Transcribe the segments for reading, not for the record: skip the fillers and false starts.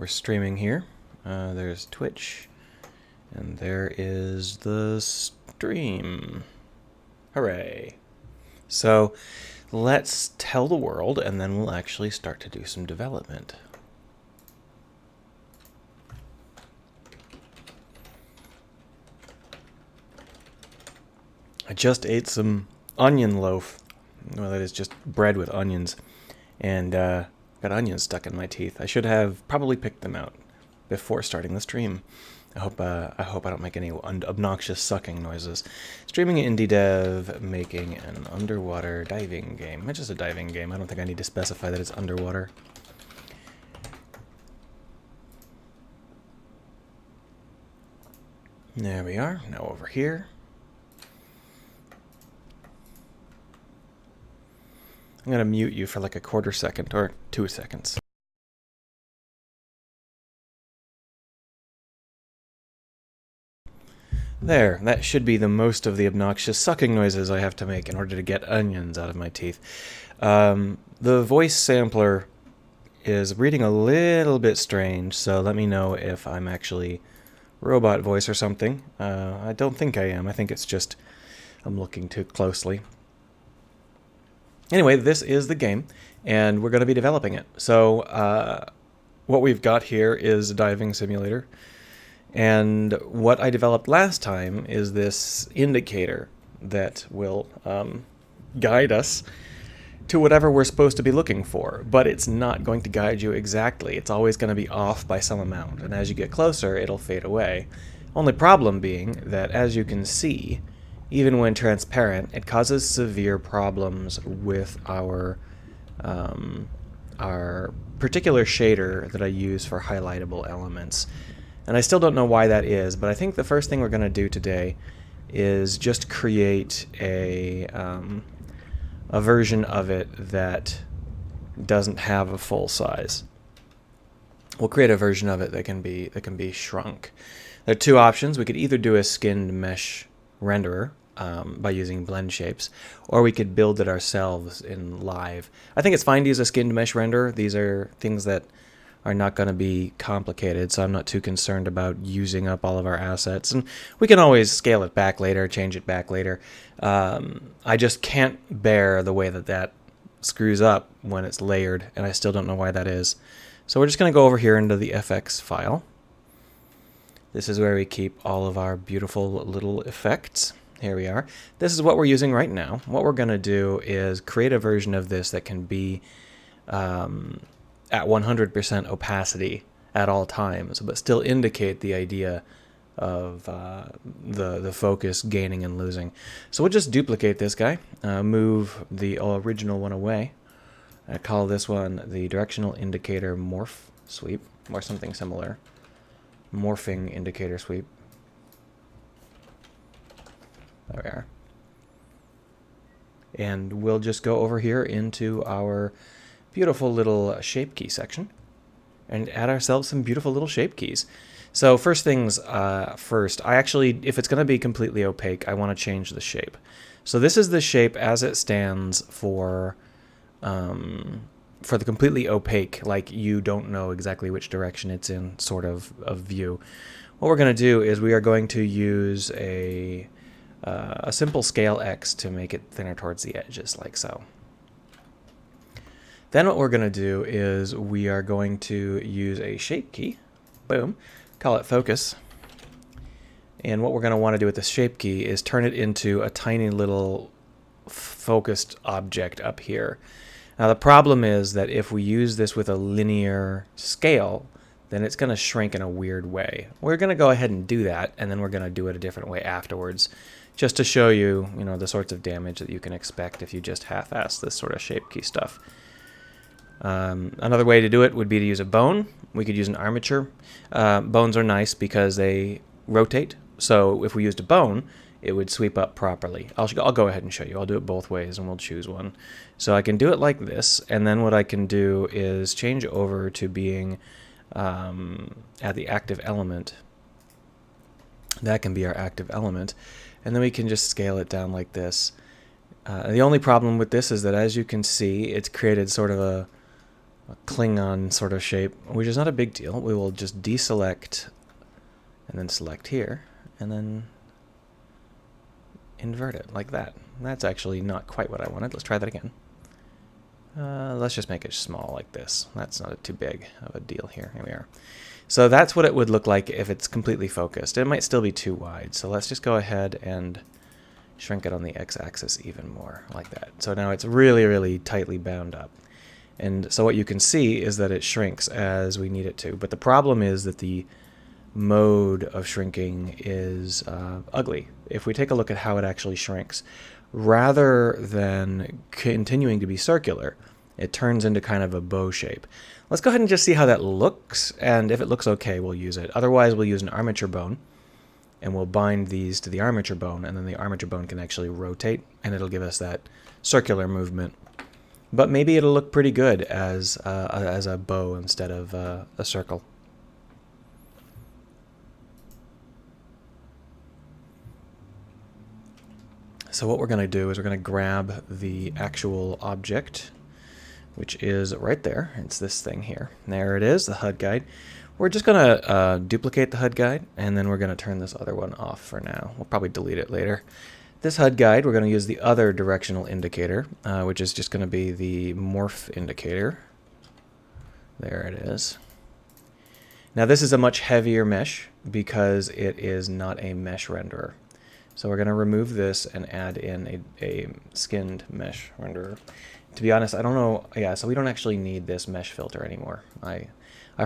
we're streaming here. There's Twitch, and there is the stream. Hooray. So let's tell the world, and then we'll actually start to do some development. I just ate some onion loaf. Well, that is just bread with onions. And got onions stuck in my teeth. I should have probably picked them out before starting the stream. I hope I don't make any obnoxious sucking noises. Streaming indie dev, making an underwater diving game. It's just a diving game. I don't think I need to specify that it's underwater. There we are. Now over here. I'm going to mute you for like a quarter second or 2 seconds. There, that should be the most of the obnoxious sucking noises I have to make in order to get onions out of my teeth. The voice sampler is reading a little bit strange, so let me know if I'm actually robot voice or something. I don't think I am. I think it's just I'm looking too closely. Anyway, this is the game, and we're going to be developing it. So what we've got here is a diving simulator, and what I developed last time is this indicator that will guide us to whatever we're supposed to be looking for, but it's not going to guide you exactly. It's always going to be off by some amount, and as you get closer, it'll fade away. Only problem being that, as you can see, even when transparent, it causes severe problems with our particular shader that I use for highlightable elements. And I still don't know why that is, but I think the first thing we're going to do today is just create a version of it that doesn't have a full size. We'll create a version of it that can be shrunk. There are two options. We could either do a skinned mesh renderer by using blend shapes, or we could build it ourselves in live. I think it's fine to use a skinned mesh renderer. These are things that are not going to be complicated, so I'm not too concerned about using up all of our assets. And we can always scale it back later, change it back later. I just can't bear the way that screws up when it's layered, and I still don't know why that is. So we're just going to go over here into the FX file. This is where we keep all of our beautiful little effects. Here we are. This is what we're using right now. What we're going to do is create a version of this that can be at 100% opacity at all times, but still indicate the idea of the focus gaining and losing. So we'll just duplicate this guy, move the original one away. I call this one the directional indicator morph sweep, or something similar. Morphing indicator sweep. There we are. And we'll just go over here into our beautiful little shape key section and add ourselves some beautiful little shape keys. So first things first, if it's going to be completely opaque, I want to change the shape. So this is the shape as it stands for the completely opaque, like you don't know exactly which direction it's in sort of view. What we're going to do is we are going to use a simple scale X to make it thinner towards the edges, like so. Then what we're going to do is we are going to use a shape key, boom, call it focus. And what we're going to want to do with the shape key is turn it into a tiny little focused object up here. Now the problem is that if we use this with a linear scale, then it's going to shrink in a weird way. We're going to go ahead and do that, and then we're going to do it a different way afterwards, just to show you, the sorts of damage that you can expect if you just half-ass this sort of shape key stuff. Another way to do it would be to use a bone. We could use an armature. Bones are nice because they rotate, so if we used a bone, it would sweep up properly. I'll go ahead and show you. I'll do it both ways, and we'll choose one. So I can do it like this, and then what I can do is change over to being at the active element. That can be our active element, and then we can just scale it down like this. The only problem with this is that, as you can see, it's created sort of a Klingon sort of shape, which is not a big deal. We will just deselect and then select here, and then invert it like that. That's actually not quite what I wanted. Let's try that again. Let's just make it small like this. That's not too big of a deal here. Here we are. So that's what it would look like if it's completely focused. It might still be too wide. So let's just go ahead and shrink it on the x-axis even more, like that. So now it's really, really tightly bound up. And so what you can see is that it shrinks as we need it to. But the problem is that the mode of shrinking is ugly. If we take a look at how it actually shrinks, rather than continuing to be circular, it turns into kind of a bow shape. Let's go ahead and just see how that looks, and if it looks okay, we'll use it. Otherwise, we'll use an armature bone, and we'll bind these to the armature bone, and then the armature bone can actually rotate, and it'll give us that circular movement. But maybe it'll look pretty good as a bow instead of a circle. So what we're going to do is we're going to grab the actual object, which is right there. It's this thing here. There it is, the HUD guide. We're just going to duplicate the HUD guide, and then we're going to turn this other one off for now. We'll probably delete it later. This HUD guide, we're going to use the other directional indicator, which is just going to be the morph indicator. There it is. Now this is a much heavier mesh because it is not a mesh renderer. So we're going to remove this and add in a skinned mesh renderer. To be honest, I don't know. Yeah, so we don't actually need this mesh filter anymore. I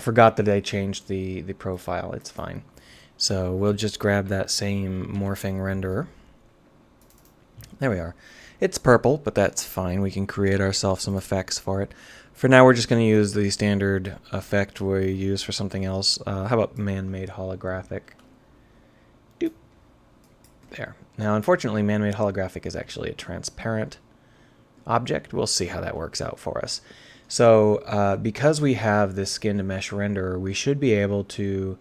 forgot that I changed the profile. It's fine. So we'll just grab that same morphing renderer. There we are. It's purple, but that's fine. We can create ourselves some effects for it. For now, we're just going to use the standard effect we use for something else. How about man-made holographic? Doop. There. Now, unfortunately, man-made holographic is actually a transparent object. We'll see how that works out for us. So, because we have this skin to mesh renderer, we should be able to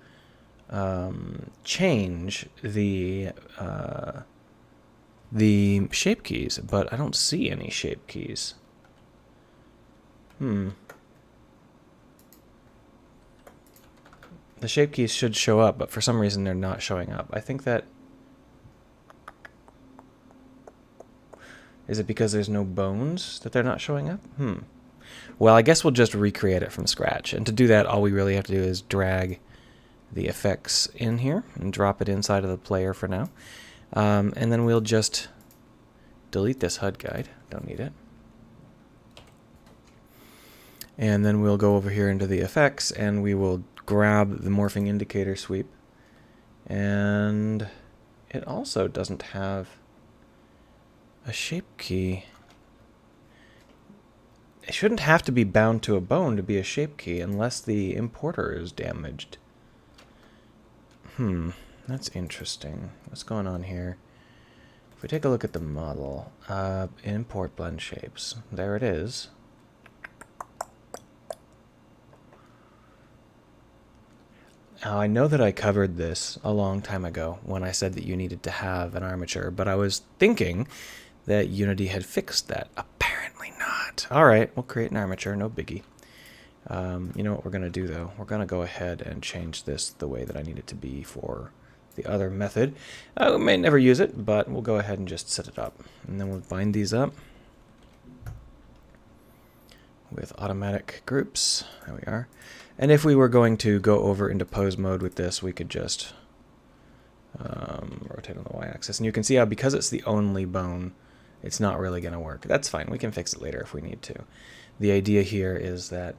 change the shape keys, but I don't see any shape keys. The shape keys should show up, but for some reason they're not showing up. I think that... Is it because there's no bones that they're not showing up? Well, I guess we'll just recreate it from scratch. And to do that, all we really have to do is drag the effects in here and drop it inside of the player for now. And then we'll just delete this HUD guide. Don't need it. And then we'll go over here into the effects, and we will grab the morphing indicator sweep. And it also doesn't have a shape key. It shouldn't have to be bound to a bone to be a shape key unless the importer is damaged. That's interesting. What's going on here? If we take a look at the model, import blend shapes. There it is. Now, I know that I covered this a long time ago when I said that you needed to have an armature, but I was thinking that Unity had fixed that. Apparently not. All right, we'll create an armature, no biggie. You know what we're going to do, though? We're going to go ahead and change this the way that I need it to be for the other method. We may never use it, but we'll go ahead and just set it up. And then we'll bind these up with automatic groups. There we are. And if we were going to go over into pose mode with this, we could just rotate on the y-axis. And you can see how, because it's the only bone, it's not really going to work. That's fine. We can fix it later if we need to. The idea here is that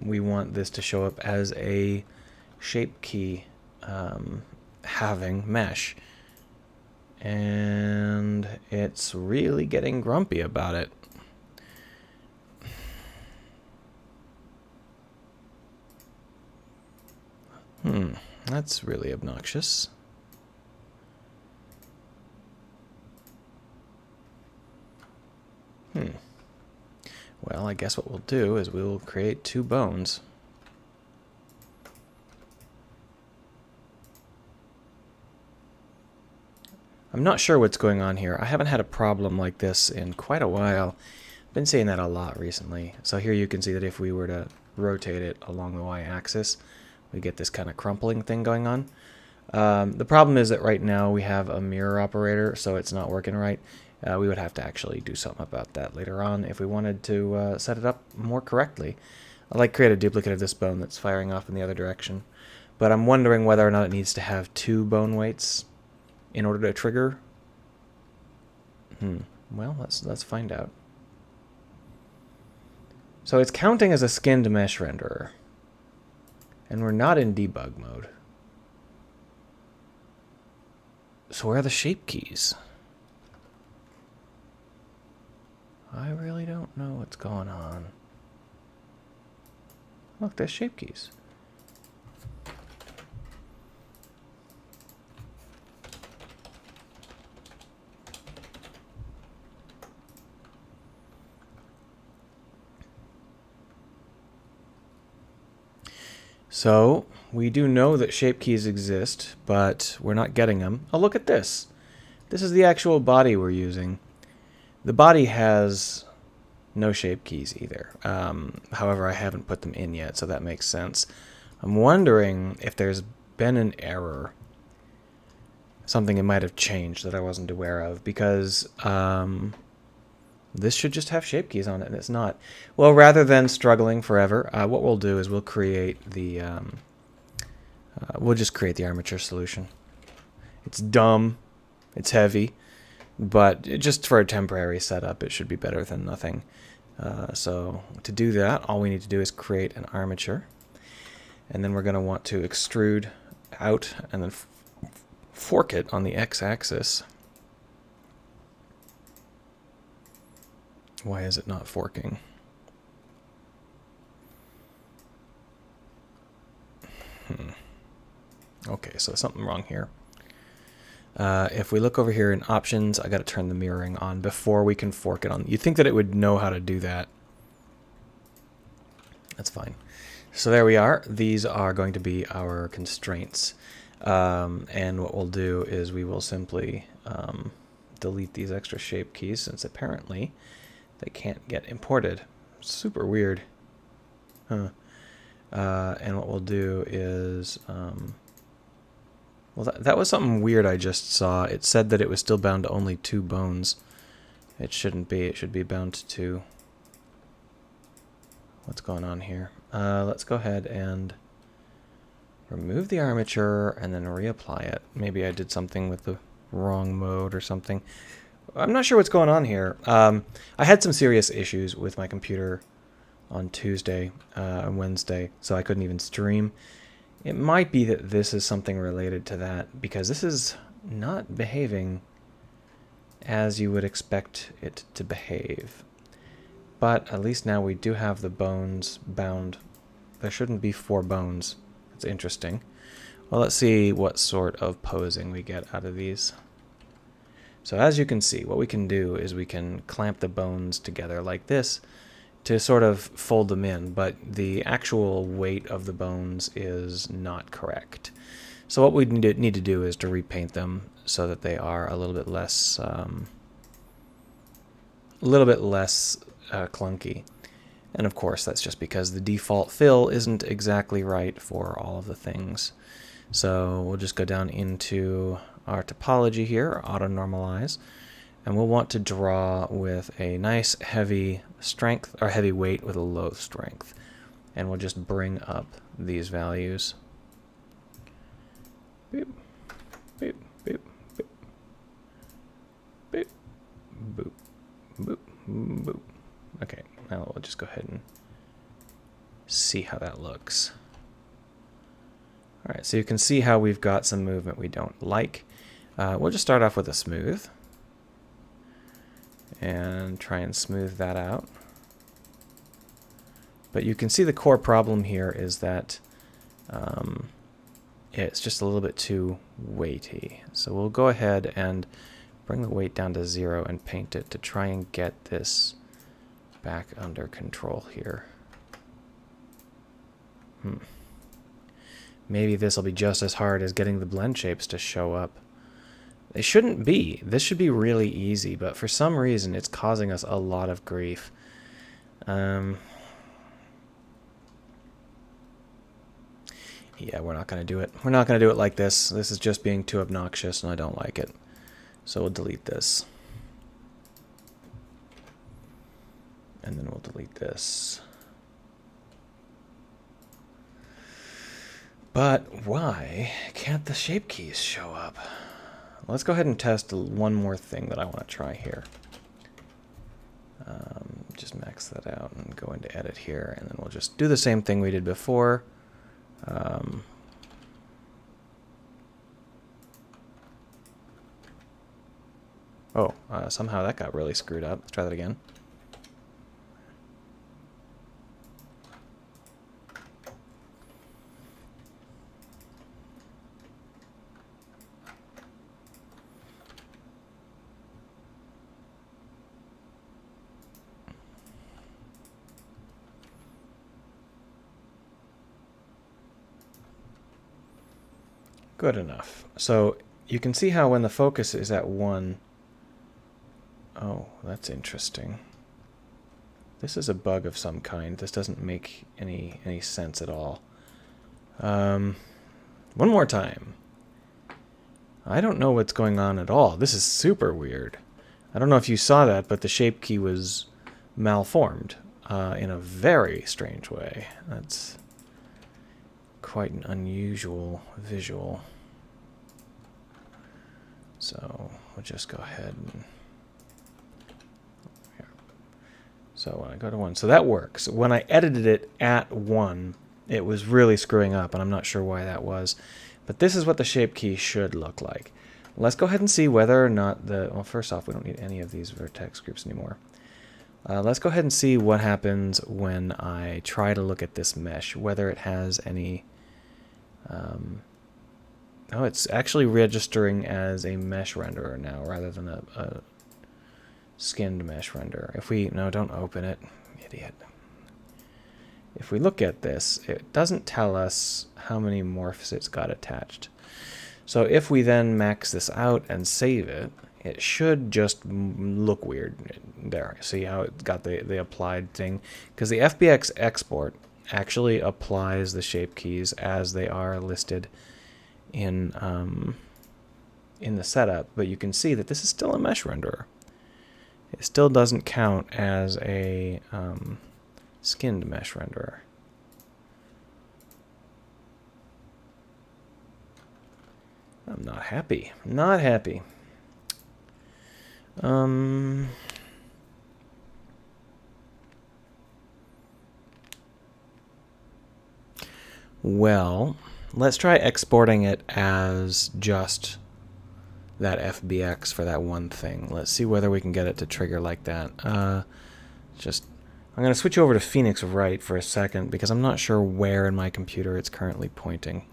we want this to show up as a shape key having mesh. And it's really getting grumpy about it. That's really obnoxious. Well, I guess what we'll do is we'll create two bones. I'm not sure what's going on here. I haven't had a problem like this in quite a while. I've been saying that a lot recently. So here you can see that if we were to rotate it along the y-axis, we get this kind of crumpling thing going on. The problem is that right now we have a mirror operator, so it's not working right. We would have to actually do something about that later on if we wanted to set it up more correctly. I'd like to create a duplicate of this bone that's firing off in the other direction. But I'm wondering whether or not it needs to have 2 bone weights in order to trigger. Well, let's find out. So it's counting as a skinned mesh renderer. And we're not in debug mode. So where are the shape keys? I really don't know what's going on. Look, there's shape keys. So we do know that shape keys exist, but we're not getting them. Oh, look at this. This is the actual body we're using. The body has no shape keys either. However, I haven't put them in yet, so that makes sense. I'm wondering if there's been an error. Something it might have changed that I wasn't aware of, because this should just have shape keys on it, and it's not. Well, rather than struggling forever, what we'll do is we'll create the we'll just create the armature solution. It's dumb, it's heavy, but just for a temporary setup, it should be better than nothing. So to do that, all we need to do is create an armature, and then we're going to want to extrude out and then fork it on the x-axis. Why is it not forking? Okay, so something wrong here. If we look over here in options, I got to turn the mirroring on before we can fork it on. You'd think that it would know how to do that. That's fine. So there we are. These are going to be our constraints. And what we'll do is we will simply delete these extra shape keys, since apparently they can't get imported. Super weird. Huh. And what we'll do is... well, that was something weird I just saw. It said that it was still bound to only 2 bones. It shouldn't be. It should be bound to 2. What's going on here? Let's go ahead and remove the armature and then reapply it. Maybe I did something with the wrong mode or something. I'm not sure what's going on here. I had some serious issues with my computer on Tuesday and Wednesday, so I couldn't even stream. It might be that this is something related to that, because this is not behaving as you would expect it to behave. But at least now we do have the bones bound. There shouldn't be 4 bones. That's interesting. Well, let's see what sort of posing we get out of these. So as you can see, what we can do is we can clamp the bones together like this to sort of fold them in, but the actual weight of the bones is not correct. So what we need to do is to repaint them so that they are a little bit less clunky. And of course, that's just because the default fill isn't exactly right for all of the things. So we'll just go down into our topology here, auto normalize, and we'll want to draw with a nice heavy strength, or heavy weight with a low strength. And we'll just bring up these values. Boop, boop, boop, boop, boop, boop, boop, boop. Okay, now we'll just go ahead and see how that looks. Alright, so you can see how we've got some movement we don't like. We'll just start off with a smooth and try and smooth that out. But you can see the core problem here is that it's just a little bit too weighty. So we'll go ahead and bring the weight down to 0 and paint it to try and get this back under control here. Maybe this will be just as hard as getting the blend shapes to show up. They shouldn't be. This should be really easy, but for some reason it's causing us a lot of grief. Yeah, we're not going to do it. We're not going to do it like this. This is just being too obnoxious, and I don't like it. So we'll delete this. And then we'll delete this. But why can't the shape keys show up? Let's go ahead and test one more thing that I want to try here. Just max that out and go into edit here, and then we'll just do the same thing we did before. Somehow that got really screwed up. Let's try that again. Good enough. So you can see how when the focus is at 1... Oh, that's interesting. This is a bug of some kind. This doesn't make any sense at all. One more time. I don't know what's going on at all. This is super weird. I don't know if you saw that, but the shape key was malformed in a very strange way. That's quite an unusual visual. So we'll just go ahead and... Here. So when I go to 1, so that works. When I edited it at 1, it was really screwing up, and I'm not sure why that was. But this is what the shape key should look like. Let's go ahead and see whether or not the... Well, first off, we don't need any of these vertex groups anymore. Let's go ahead and see what happens when I try to look at this mesh, whether it has any... Oh, it's actually registering as a mesh renderer now, rather than a skinned mesh renderer. If we... No, don't open it. Idiot. If we look at this, it doesn't tell us how many morphs it's got attached. So if we then max this out and save it, it should just look weird. There, see how it got the applied thing? Because the FBX export actually applies the shape keys as they are listed in the setup, but you can see that this is still a mesh renderer. It still doesn't count as a skinned mesh renderer. I'm not happy. Not happy. Well, let's try exporting it as just that FBX for that one thing. Let's see whether we can get it to trigger like that. I'm going to switch over to Phoenix Write for a second because I'm not sure where in my computer it's currently pointing.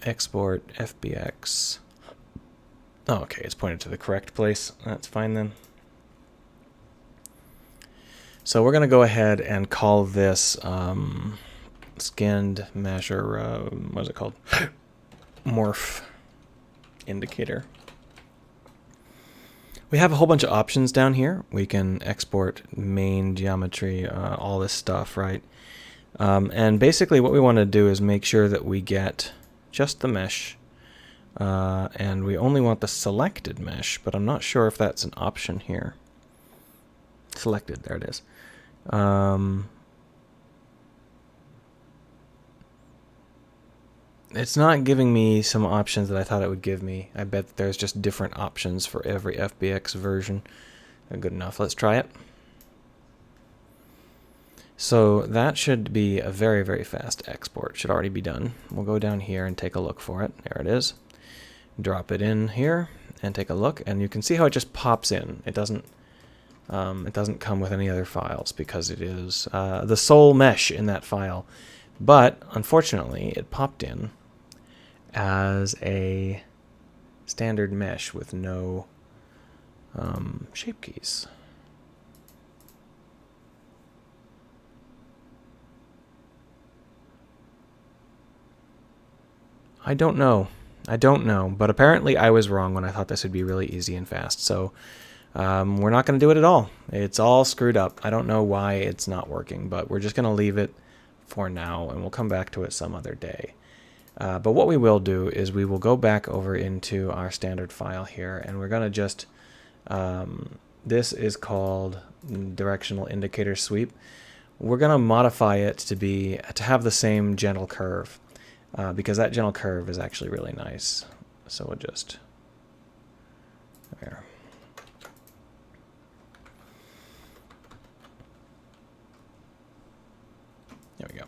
Export FBX. Oh, okay, it's pointed to the correct place. That's fine then. So we're going to go ahead and call this skinned measure, what is it called? Morph indicator. We have a whole bunch of options down here. We can export main geometry, all this stuff, right? And basically what we want to do is make sure that we get just the mesh, and we only want the selected mesh, but I'm not sure if that's an option here. Selected, there it is. It's not giving me some options that I thought it would give me. I bet there's just different options for every FBX version. Good enough. Let's try it. So that should be a very, very fast export. Should already be done. We'll go down here and take a look for it. There it is. Drop it in here and take a look, and you can see how it just pops in. It doesn't come with any other files because it is the sole mesh in that file. But unfortunately, it popped in as a standard mesh with no shape keys. I don't know. But apparently I was wrong when I thought this would be really easy and fast. So we're not going to do it at all. It's all screwed up. I don't know why it's not working, but we're just going to leave it for now, and we'll come back to it some other day. But what we will do is we will go back over into our standard file here, and we're going to just, this is called directional indicator sweep. We're going to modify it to have the same gentle curve, because that gentle curve is actually really nice. So we'll just, there. There we go.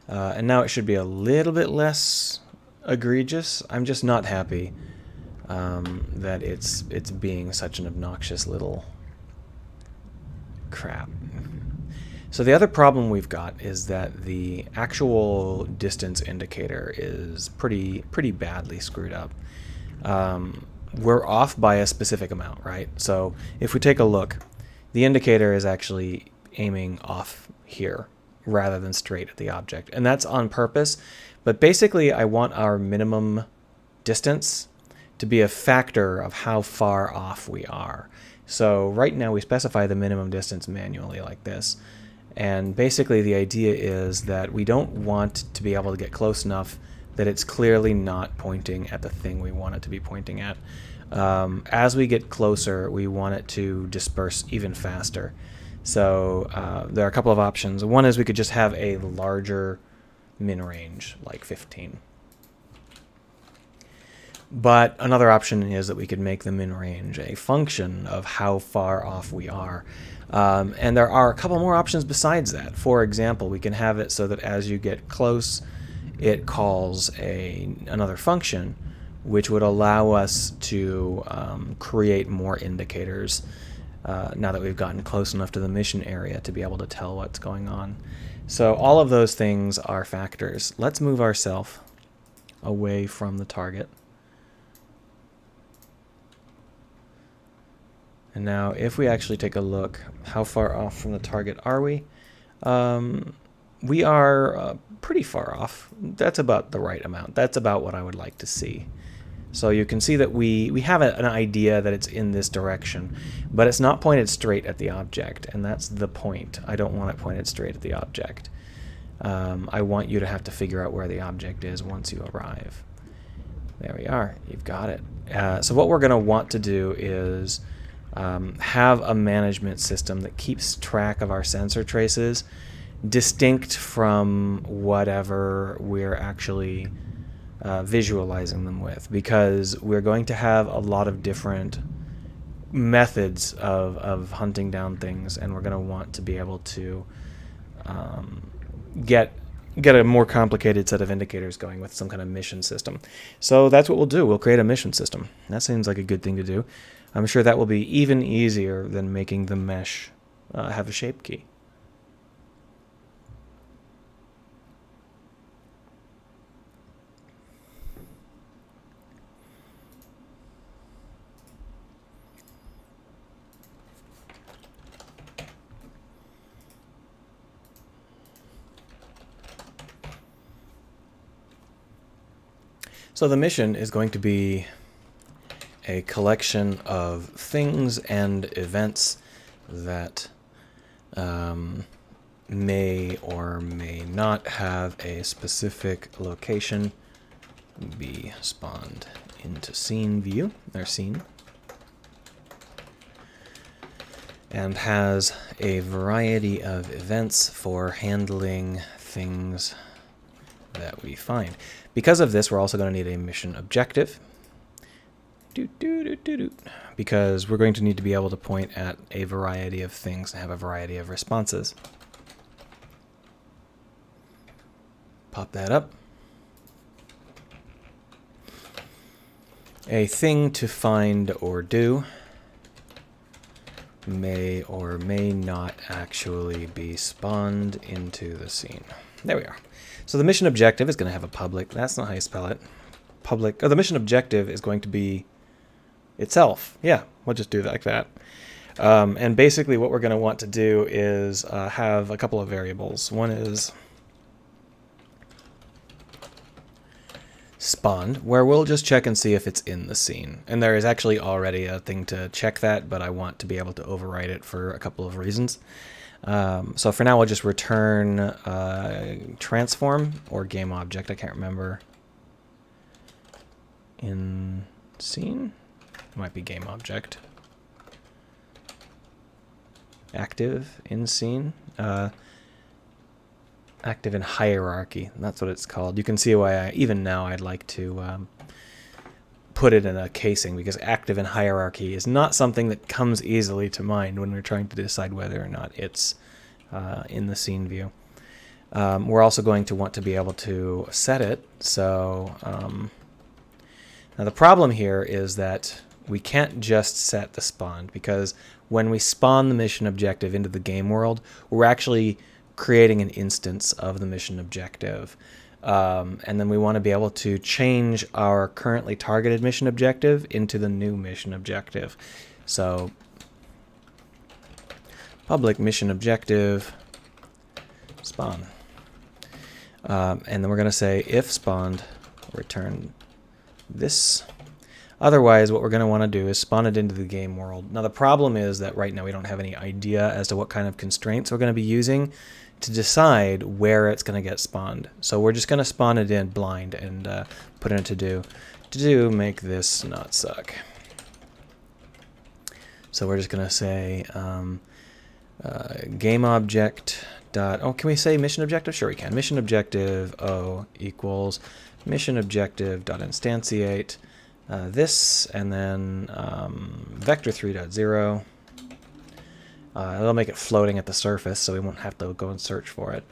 And now it should be a little bit less egregious. I'm just not happy that it's being such an obnoxious little crap. So the other problem we've got is that the actual distance indicator is pretty badly screwed up. We're off by a specific amount, right? So if we take a look, the indicator is actually aiming off here rather than straight at the object. And that's on purpose. But basically, I want our minimum distance to be a factor of how far off we are. So right now we specify the minimum distance manually like this. And basically the idea is that we don't want to be able to get close enough that it's clearly not pointing at the thing we want it to be pointing at. As we get closer, we want it to disperse even faster. So there are a couple of options. One is we could just have a larger min range, like 15. But another option is that we could make the min range a function of how far off we are. And there are a couple more options besides that. For example, we can have it so that as you get close, it calls another function, which would allow us to create more indicators now that we've gotten close enough to the mission area to be able to tell what's going on. So all of those things are factors. Let's move ourselves away from the target. And now if we actually take a look, how far off from the target are we? We are pretty far off. That's about the right amount. That's about what I would like to see. So you can see that we have an idea that it's in this direction, but it's not pointed straight at the object, and that's the point. I don't want it pointed straight at the object. I want you to have to figure out where the object is once you arrive. There we are. You've got it. So what we're going to want to do is have a management system that keeps track of our sensor traces distinct from whatever we're actually visualizing them with, because we're going to have a lot of different methods of hunting down things, and we're going to want to be able to get a more complicated set of indicators going with some kind of mission system. So that's what we'll do. We'll create a mission system. That seems like a good thing to do. I'm sure that will be even easier than making the mesh have a shape key. So the mission is going to be a collection of things and events that may or may not have a specific location be spawned into scene view, or scene, and has a variety of events for handling things that we find. Because of this, we're also going to need a mission objective, because we're going to need to be able to point at a variety of things and have a variety of responses. Pop that up. A thing to find or do may or may not actually be spawned into the scene. There we are. So the mission objective is going to have a public. That's not how you spell it. Public. Oh, the mission objective is going to be itself. Yeah, we'll just do it like that. And basically what we're going to want to do is have a couple of variables. One is spawned, where we'll just check and see if it's in the scene. And there is actually already a thing to check that, but I want to be able to override it for a couple of reasons. So for now, we'll just return transform or game object. I can't remember. In scene? It might be game object. Active in scene. Active in hierarchy. That's what it's called. You can see why even now I'd like to put it in a casing, because active in hierarchy is not something that comes easily to mind when we're trying to decide whether or not it's in the scene view. We're also going to want to be able to set it. So now the problem here is that we can't just set the spawn, because when we spawn the mission objective into the game world, we're actually creating an instance of the mission objective. And then we want to be able to change our currently targeted mission objective into the new mission objective. So public mission objective spawn. And then we're going to say if spawned, return this. Otherwise, what we're going to want to do is spawn it into the game world. Now, the problem is that right now we don't have any idea as to what kind of constraints we're going to be using to decide where it's going to get spawned. So we're just going to spawn it in blind and put it in to do. To do, make this not suck. So we're just going to say game object dot. Oh, can we say mission objective? Sure, we can. Mission objective O equals mission objective dot instantiate this, and then vector 3.0. It'll make it floating at the surface, so we won't have to go and search for it.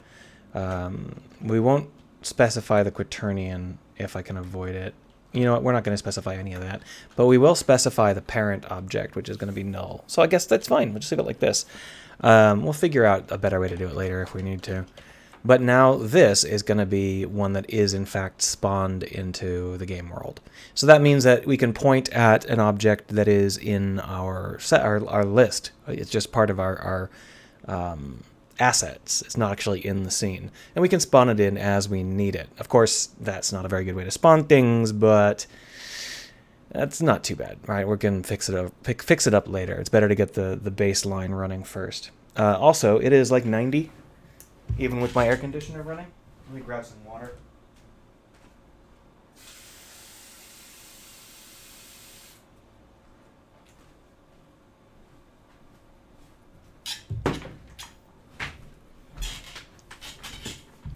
We won't specify the quaternion if I can avoid it. You know what, we're not going to specify any of that. But we will specify the parent object, which is going to be null. So I guess that's fine. We'll just leave it like this. We'll figure out a better way to do it later if we need to. But now this is going to be one that is in fact spawned into the game world. So that means that we can point at an object that is in our set, our list. It's just part of our assets. It's not actually in the scene. And we can spawn it in as we need it. Of course, that's not a very good way to spawn things, but that's not too bad, right? We can fix it up later. It's better to get the baseline running first. Also, it is like 90. Even with my air conditioner running. Let me grab some water.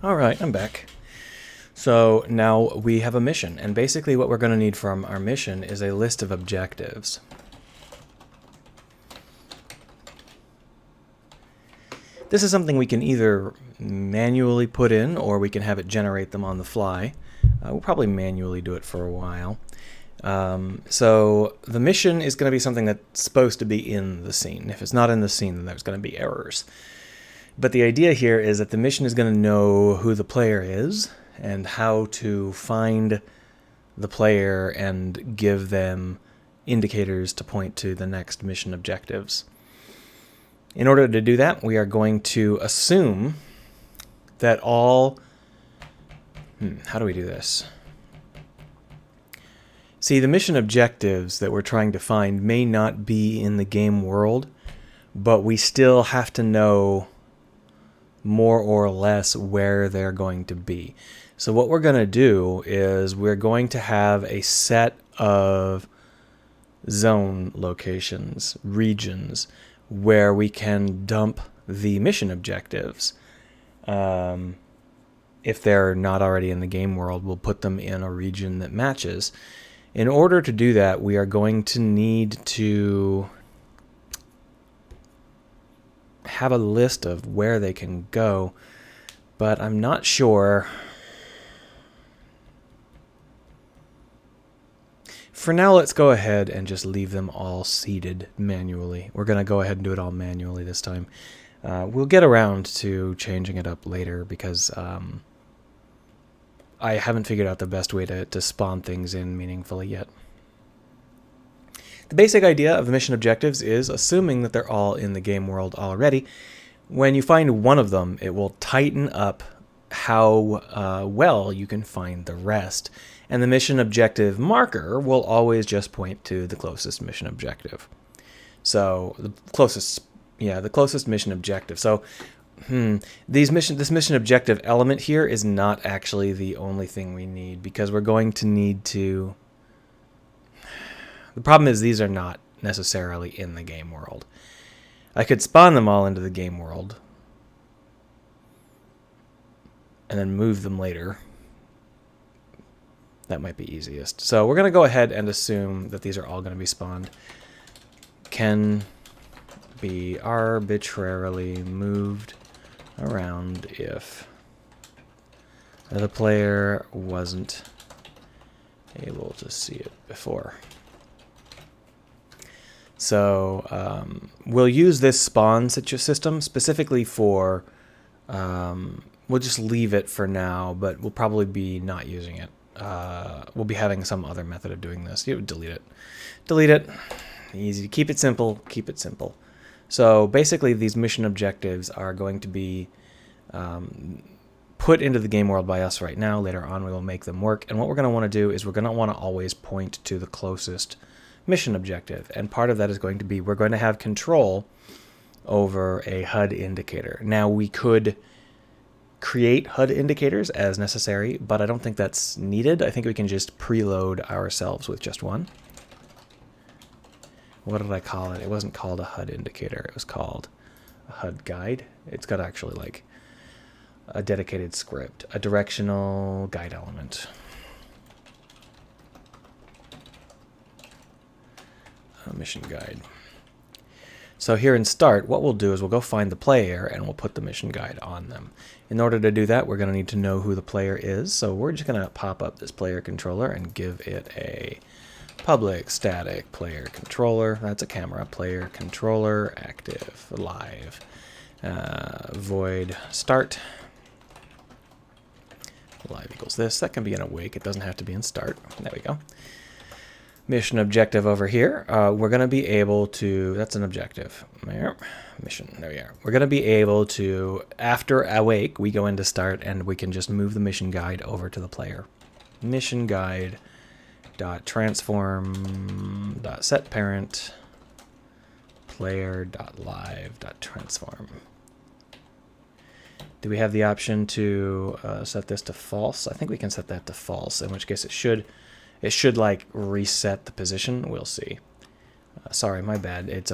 All right, I'm back. So now we have a mission, and basically what we're going to need from our mission is a list of objectives. This is something we can either manually put in, or we can have it generate them on the fly. We'll probably manually do it for a while. So the mission is going to be something that's supposed to be in the scene. If it's not in the scene, then there's going to be errors. But the idea here is that the mission is going to know who the player is and how to find the player and give them indicators to point to the next mission objectives. In order to do that, we are going to assume that all... how do we do this? See, the mission objectives that we're trying to find may not be in the game world, but we still have to know more or less where they're going to be. So what we're going to do is we're going to have a set of zone locations, regions, where we can dump the mission objectives. If they're not already in the game world, we'll put them in a region that matches. In order to do that, we are going to need to have a list of where they can go, but I'm not sure. For now, let's go ahead and just leave them all seeded manually. We're going to go ahead and do it all manually this time. We'll get around to changing it up later because I haven't figured out the best way to spawn things in meaningfully yet. The basic idea of the mission objectives is assuming that they're all in the game world already. When you find one of them, it will tighten up how well you can find the rest. And the mission objective marker will always just point to the closest mission objective. So the closest Yeah, the closest mission objective. So, this mission objective element here is not actually the only thing we need, because we're going to need to... The problem is these are not necessarily in the game world. I could spawn them all into the game world and then move them later. That might be easiest. So we're going to go ahead and assume that these are all going to be spawned. Can be arbitrarily moved around if the player wasn't able to see it before. So we'll use this spawn system specifically for, we'll just leave it for now, but we'll probably be not using it. We'll be having some other method of doing this. You delete it. Delete it. Easy. Keep it simple. Keep it simple. So basically these mission objectives are going to be put into the game world by us right now. Later on we will make them work. And what we're going to want to do is we're going to want to always point to the closest mission objective. And part of that is going to be we're going to have control over a HUD indicator. Now we could create HUD indicators as necessary, but I don't think that's needed. I think we can just preload ourselves with just one. What did I call it? It wasn't called a HUD indicator. It was called a HUD guide. It's got actually like a dedicated script, a directional guide element. A mission guide. So here in start, what we'll do is we'll go find the player and we'll put the mission guide on them. In order to do that, we're going to need to know who the player is. So we're just going to pop up this player controller and give it a public static player controller. That's a camera. Player controller active live. Void start. Live equals this. That can be in awake. It doesn't have to be in start. There we go. Mission objective over here. We're going to be able to, that's an objective. Mission, there we are. We're going to be able to, after awake, we go into start and we can just move the mission guide over to the player. Mission guide dot transform dot set parent player dot live dot transform. Do we have the option to set this to false? I think we can set that to false, in which case it should like reset the position. We'll see. Sorry, my bad. It's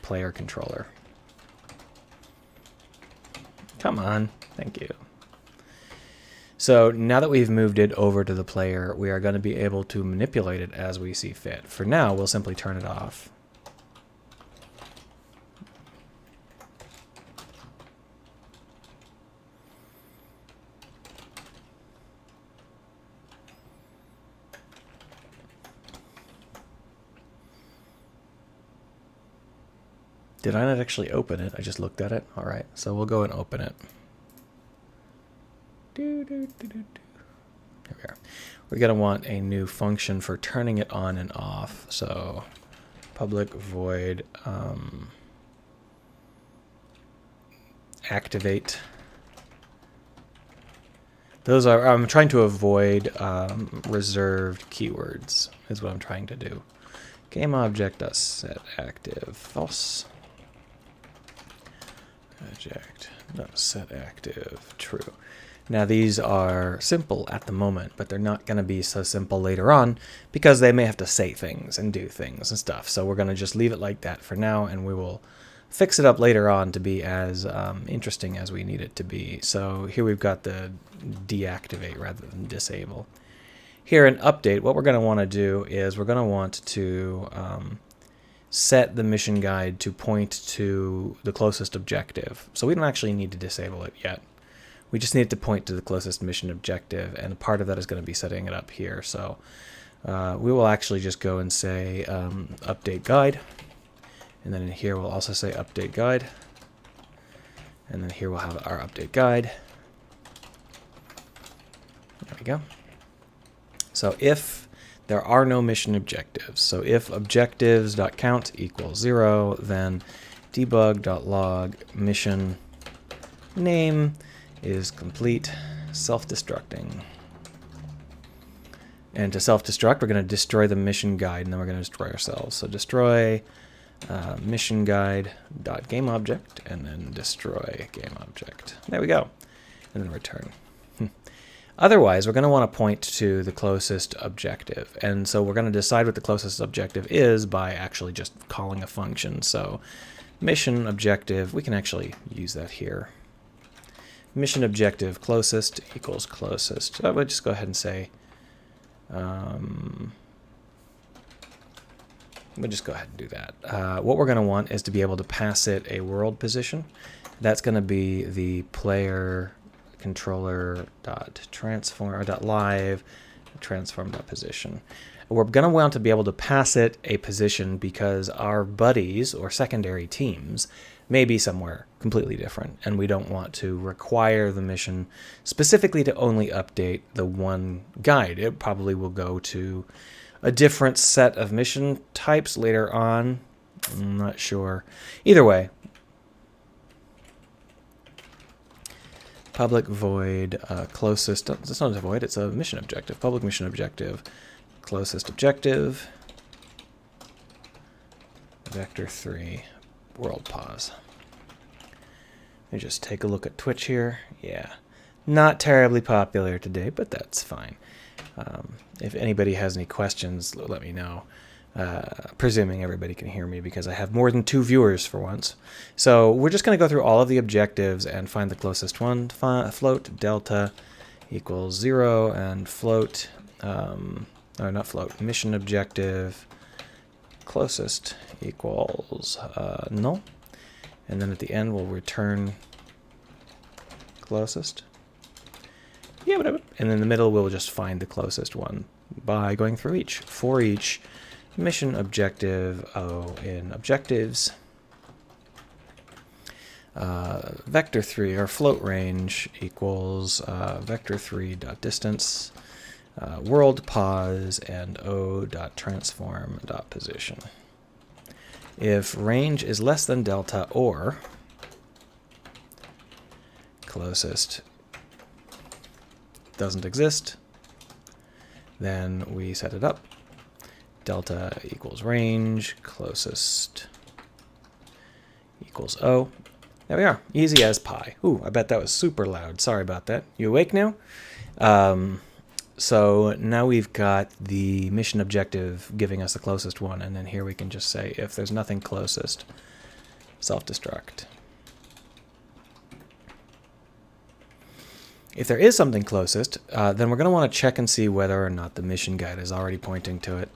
player controller. Come on. Thank you. So now that we've moved it over to the player, we are going to be able to manipulate it as we see fit. For now, we'll simply turn it off. Did I not actually open it? I just looked at it. All right, so we'll go and open it. Here we are. We're going to want a new function for turning it on and off. So public void activate. Those are, I'm trying to avoid reserved keywords is what I'm trying to do. GameObject.setActive false. Object.setActive true. Now these are simple at the moment, but they're not going to be so simple later on because they may have to say things and do things and stuff. So we're going to just leave it like that for now, and we will fix it up later on to be as interesting as we need it to be. So here we've got the deactivate rather than disable. Here in update, what we're going to want to do is we're going to want to set the mission guide to point to the closest objective. So we don't actually need to disable it yet. We just need to point to the closest mission objective, and part of that is going to be setting it up here. So we will actually just go and say update guide, and then in here we'll also say update guide, and then here we'll have our update guide. There we go. So if there are no mission objectives, so if objectives.count equals 0, then debug.log mission name is complete self-destructing. And to self-destruct, we're going to destroy the mission guide, and then we're going to destroy ourselves. So destroy mission guide dot game object, and then destroy game object. There we go. And then return. Otherwise, we're going to want to point to the closest objective. And so we're going to decide what the closest objective is by actually just calling a function. So mission objective, we can actually use that here. Mission objective closest equals closest. So we'll just go ahead and say, we'll just go ahead and do that. What we're going to want is to be able to pass it a world position. That's going to be the player controller dot transform or dot live transform dot position. We're going to want to be able to pass it a position because our buddies or secondary teams may be somewhere completely different, and we don't want to require the mission specifically to only update the one guide. It probably will go to a different set of mission types later on. I'm not sure. Either way, public void closest, it's not a void, it's a mission objective. Public mission objective, closest objective, vector 3, world pause. Let me just take a look at Twitch here. Yeah, not terribly popular today, but that's fine. If anybody has any questions, let me know. Presuming everybody can hear me because I have more than 2 viewers for once. So we're just going to go through all of the objectives and find the closest one. Float delta equals 0 and float, or not float, mission objective closest equals null. And then at the end we'll return closest. Yeah, whatever. And in the middle we'll just find the closest one by going through each. For each mission objective, in objectives, vector 3 or float range equals vector 3 dot distance, world pause, and o dot transform dot position. If range is less than delta or closest doesn't exist, then we set it up. Delta equals range, closest equals O. There we are, easy as pie. Ooh, I bet that was super loud. Sorry about that. You awake now? So now we've got the mission objective giving us the closest one, and then here we can just say if there's nothing closest, self-destruct. If there is something closest, then we're going to want to check and see whether or not the mission guide is already pointing to it.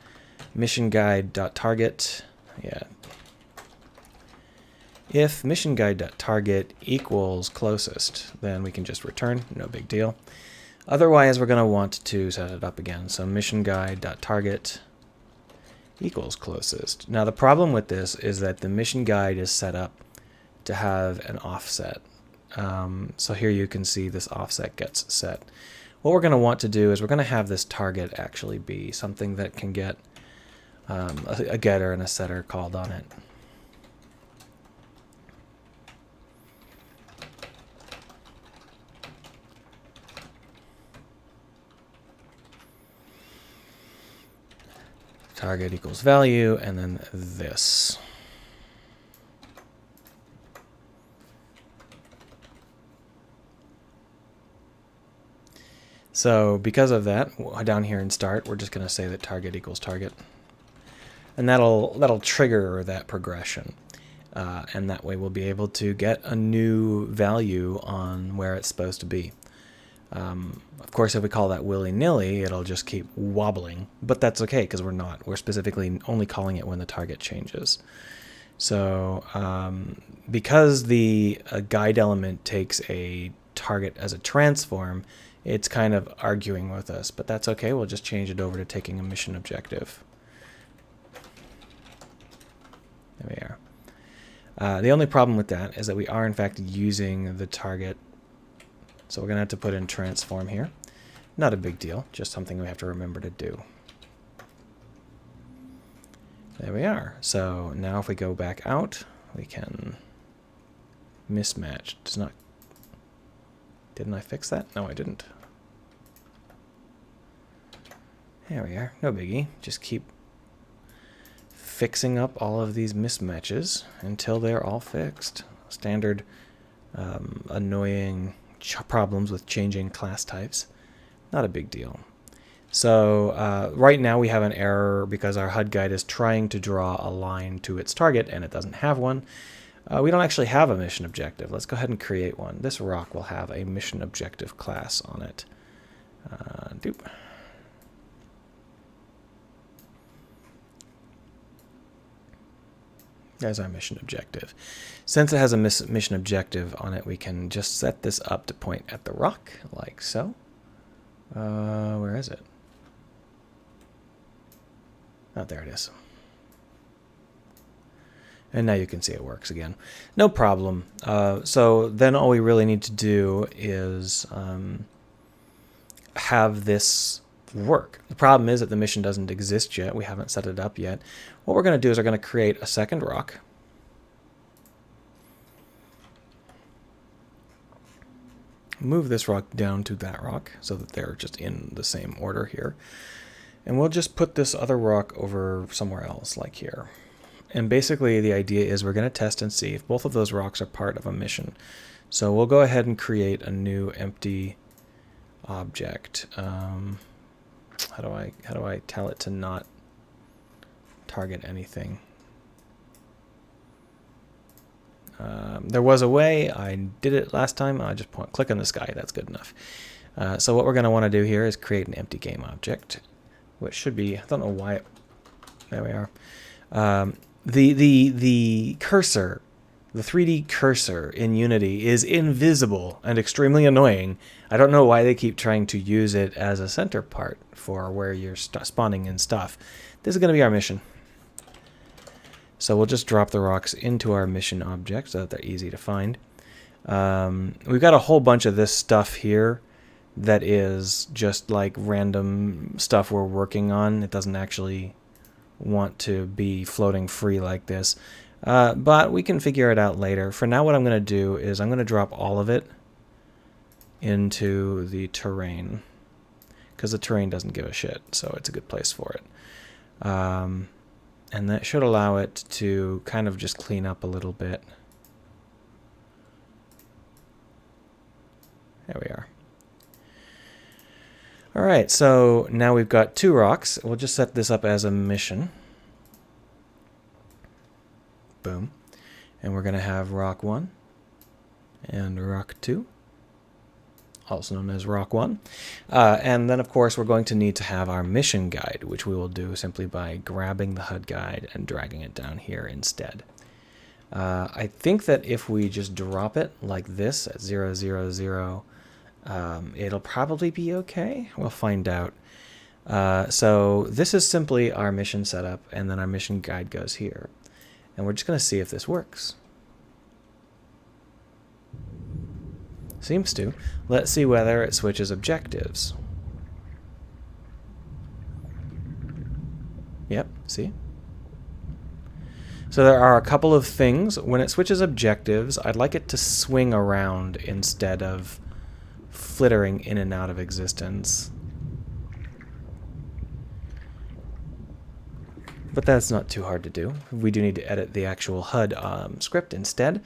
Mission guide.target, yeah. If mission guide.target equals closest, then we can just return, no big deal. Otherwise, we're going to want to set it up again. So mission guide.target equals closest. Now the problem with this is that the mission guide is set up to have an offset. So here you can see this offset gets set. What we're going to want to do is we're going to have this target actually be something that can get a getter and a setter called on it. Target equals value, and then this. So because of that, down here in start, we're just going to say that target equals target. And that'll trigger that progression. And that way we'll be able to get a new value on where it's supposed to be. Of course, if we call that willy-nilly, it'll just keep wobbling. But that's okay, because we're not. We're specifically only calling it when the target changes. So because the guide element takes a target as a transform, it's kind of arguing with us. But that's okay. We'll just change it over to taking a mission objective. There we are. The only problem with that is that we are in fact using the target. So we're going to have to put in transform here. Not a big deal, just something we have to remember to do. There we are. So now if we go back out, we can mismatch. Does not. Didn't I fix that? No, I didn't. There we are. No biggie. Just keep fixing up all of these mismatches until they're all fixed. Standard annoying problems with changing class types. Not a big deal. So right now we have an error because our HUD guide is trying to draw a line to its target and it doesn't have one. We don't actually have a mission objective. Let's go ahead and create one. This rock will have a mission objective class on it. Doop. There's our mission objective. Since it has a mission objective on it, we can just set this up to point at the rock, like so. Where is it? Oh, there it is. And now you can see it works again. No problem. So then all we really need to do is have this work. The problem is that the mission doesn't exist yet. We haven't set it up yet. What we're going to do is we're going to create a second rock. Move this rock down to that rock so that they're just in the same order here. And we'll just put this other rock over somewhere else, like here. And basically the idea is we're going to test and see if both of those rocks are part of a mission. So we'll go ahead and create a new empty object. How do I tell it to not target anything? There was a way. I did it last time. I just click on the sky. That's good enough. So what we're going to want to do here is create an empty game object, which should be, I don't know why there we are. The cursor, the 3D cursor in Unity is invisible and extremely annoying. I don't know why they keep trying to use it as a center part for where you're spawning in stuff. This is going to be our mission. So we'll just drop the rocks into our mission object so that they're easy to find. We've got a whole bunch of this stuff here that is just like random stuff we're working on. It doesn't actually want to be floating free like this. But we can figure it out later. For now, what I'm going to do is I'm going to drop all of it into the terrain, because the terrain doesn't give a shit, so it's a good place for it. And that should allow it to kind of just clean up a little bit. There we are. All right, so now we've got 2 rocks. We'll just set this up as a mission. Boom. And we're going to have rock 1 and rock 2, also known as rock 1. And then, of course, we're going to need to have our mission guide, which we will do simply by grabbing the HUD guide and dragging it down here instead. I think that if we just drop it like this at 0, 0, 0, it'll probably be okay. We'll find out. So this is simply our mission setup, and then our mission guide goes here. And we're just going to see if this works. Seems to. Let's see whether it switches objectives. Yep, see? So there are a couple of things. When it switches objectives, I'd like it to swing around instead of flittering in and out of existence. But that's not too hard to do. We do need to edit the actual HUD script instead.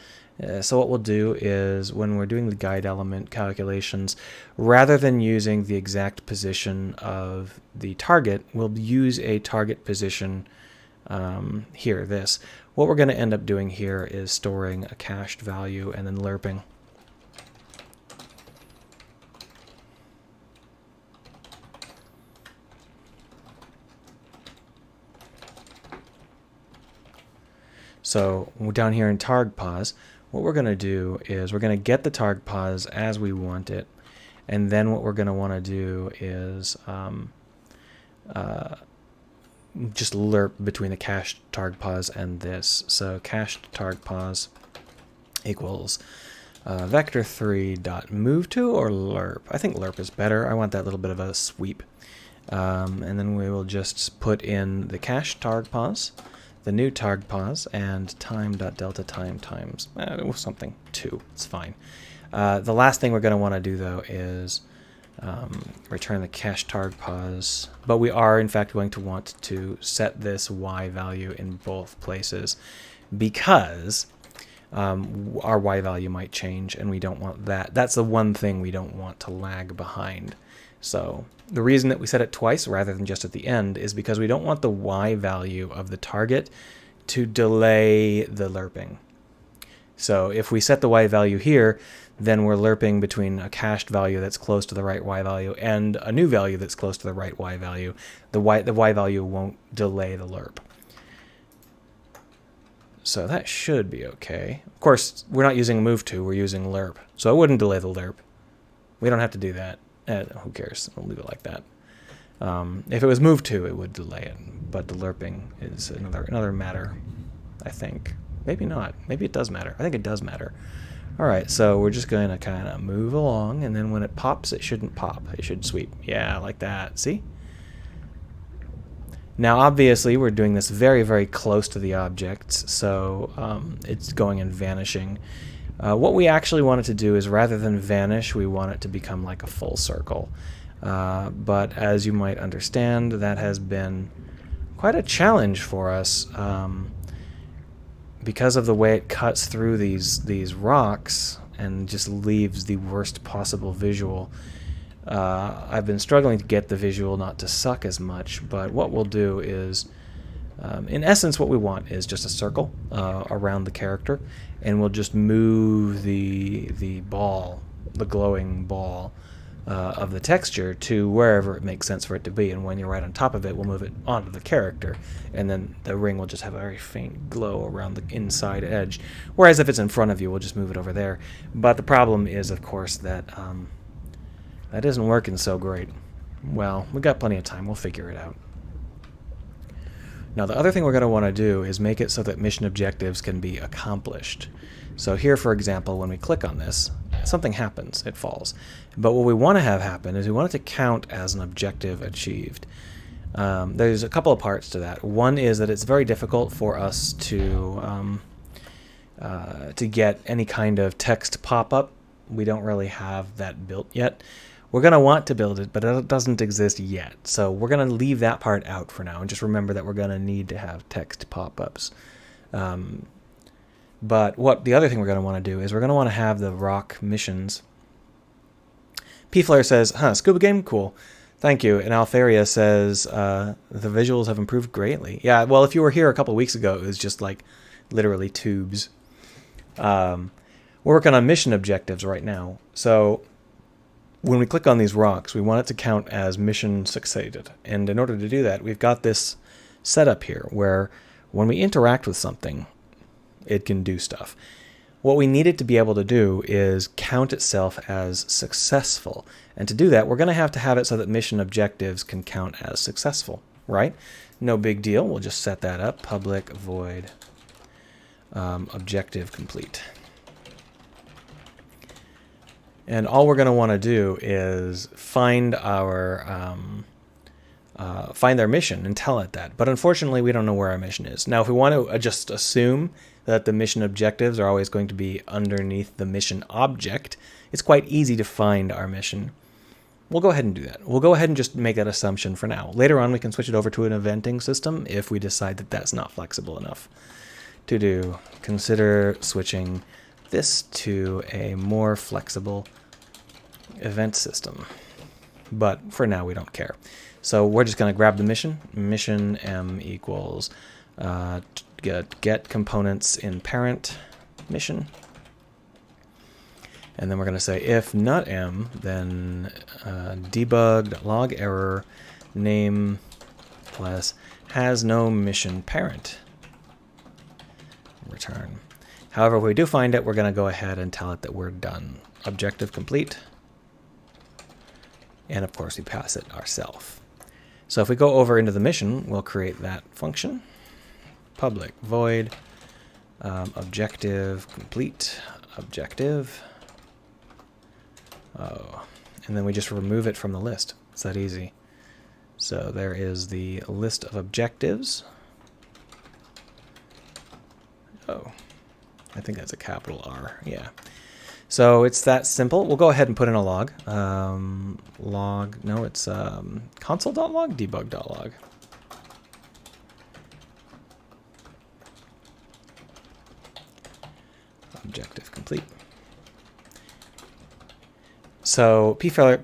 So what we'll do is when we're doing the guide element calculations, rather than using the exact position of the target, we'll use a target position here, this. What we're going to end up doing here is storing a cached value and then lerping. So down here in targpos, what we're going to do is we're going to get the targpos as we want it, and then what we're going to want to do is just lerp between the cached targpos and this. So cached targpos equals vector3.moveTo or lerp. I think lerp is better. I want that little bit of a sweep. And then we will just put in the cached targpos, the new targpos, and time.delta time times something 2. It's fine. The last thing we're going to want to do though is return the cache targ pos. But we are, in fact, going to want to set this y value in both places because our y value might change, and we don't want that. That's the one thing we don't want to lag behind. So the reason that we set it twice rather than just at the end is because we don't want the y value of the target to delay the lerping. So if we set the y value here, then we're lerping between a cached value that's close to the right y value and a new value that's close to the right y value. The y value won't delay the lerp. So that should be okay. Of course, we're not using move to, we're using lerp. So it wouldn't delay the lerp. We don't have to do that. Who cares? We'll leave it like that. If it was move to, it would delay it. But the lerping is another matter, I think. Maybe not. Maybe it does matter. I think it does matter. All right, so we're just going to kind of move along, and then when it pops, it shouldn't pop. It should sweep. Yeah, like that. See? Now, obviously, we're doing this very, very close to the objects, so it's going and vanishing. What we actually want it to do is, rather than vanish, we want it to become like a full circle. But as you might understand, that has been quite a challenge for us. Because of the way it cuts through these rocks and just leaves the worst possible visual, I've been struggling to get the visual not to suck as much. But what we'll do is, in essence, what we want is just a circle around the character, and we'll just move the ball, the glowing ball of the texture to wherever it makes sense for it to be. And when you're right on top of it, we'll move it onto the character, and then the ring will just have a very faint glow around the inside edge. Whereas if it's in front of you, we'll just move it over there. But the problem is, of course, that that isn't working so great. Well, we've got plenty of time. We'll figure it out. Now, the other thing we're going to want to do is make it so that mission objectives can be accomplished. So here, for example, when we click on this, something happens. It falls. But what we want to have happen is we want it to count as an objective achieved. There's a couple of parts to that. One is that it's very difficult for us to get any kind of text pop-up. We don't really have that built yet. We're going to want to build it, but it doesn't exist yet. So we're going to leave that part out for now, and just remember that we're going to need to have text pop-ups. But what the other thing we're going to want to do is we're going to want to have the rock missions. P-Flare says, scuba game? Cool. Thank you. And Alfaria says, the visuals have improved greatly. Yeah, well, if you were here a couple weeks ago, it was just like literally tubes. We're working on mission objectives right now. So when we click on these rocks, we want it to count as mission succeeded. And in order to do that, we've got this setup here where when we interact with something, it can do stuff. What we need it to be able to do is count itself as successful. And to do that, we're going to have it so that mission objectives can count as successful, right? No big deal. We'll just set that up. Public void objective complete. And all we're going to want to do is find our find their mission and tell it that. But unfortunately, we don't know where our mission is. Now, if we want to just assume that the mission objectives are always going to be underneath the mission object, it's quite easy to find our mission. We'll go ahead and do that. We'll go ahead and just make that assumption for now. Later on, we can switch it over to an eventing system if we decide that that's not flexible enough to do. Consider switching this to a more flexible event system. But for now, we don't care. So we're just going to grab the mission. Mission m equals get components in parent mission. And then we're going to say if not m, then debug.log error name plus has no mission parent. Return. However, if we do find it, we're going to go ahead and tell it that we're done. Objective complete. And of course, we pass it ourselves. So if we go over into the mission, we'll create that function. Public void objective complete objective. Oh, and then we just remove it from the list. It's that easy. So there is the list of objectives. Oh, I think that's a capital R. Yeah. So it's that simple. We'll go ahead and put in a log. It's console.log, debug.log. Objective complete. So pflare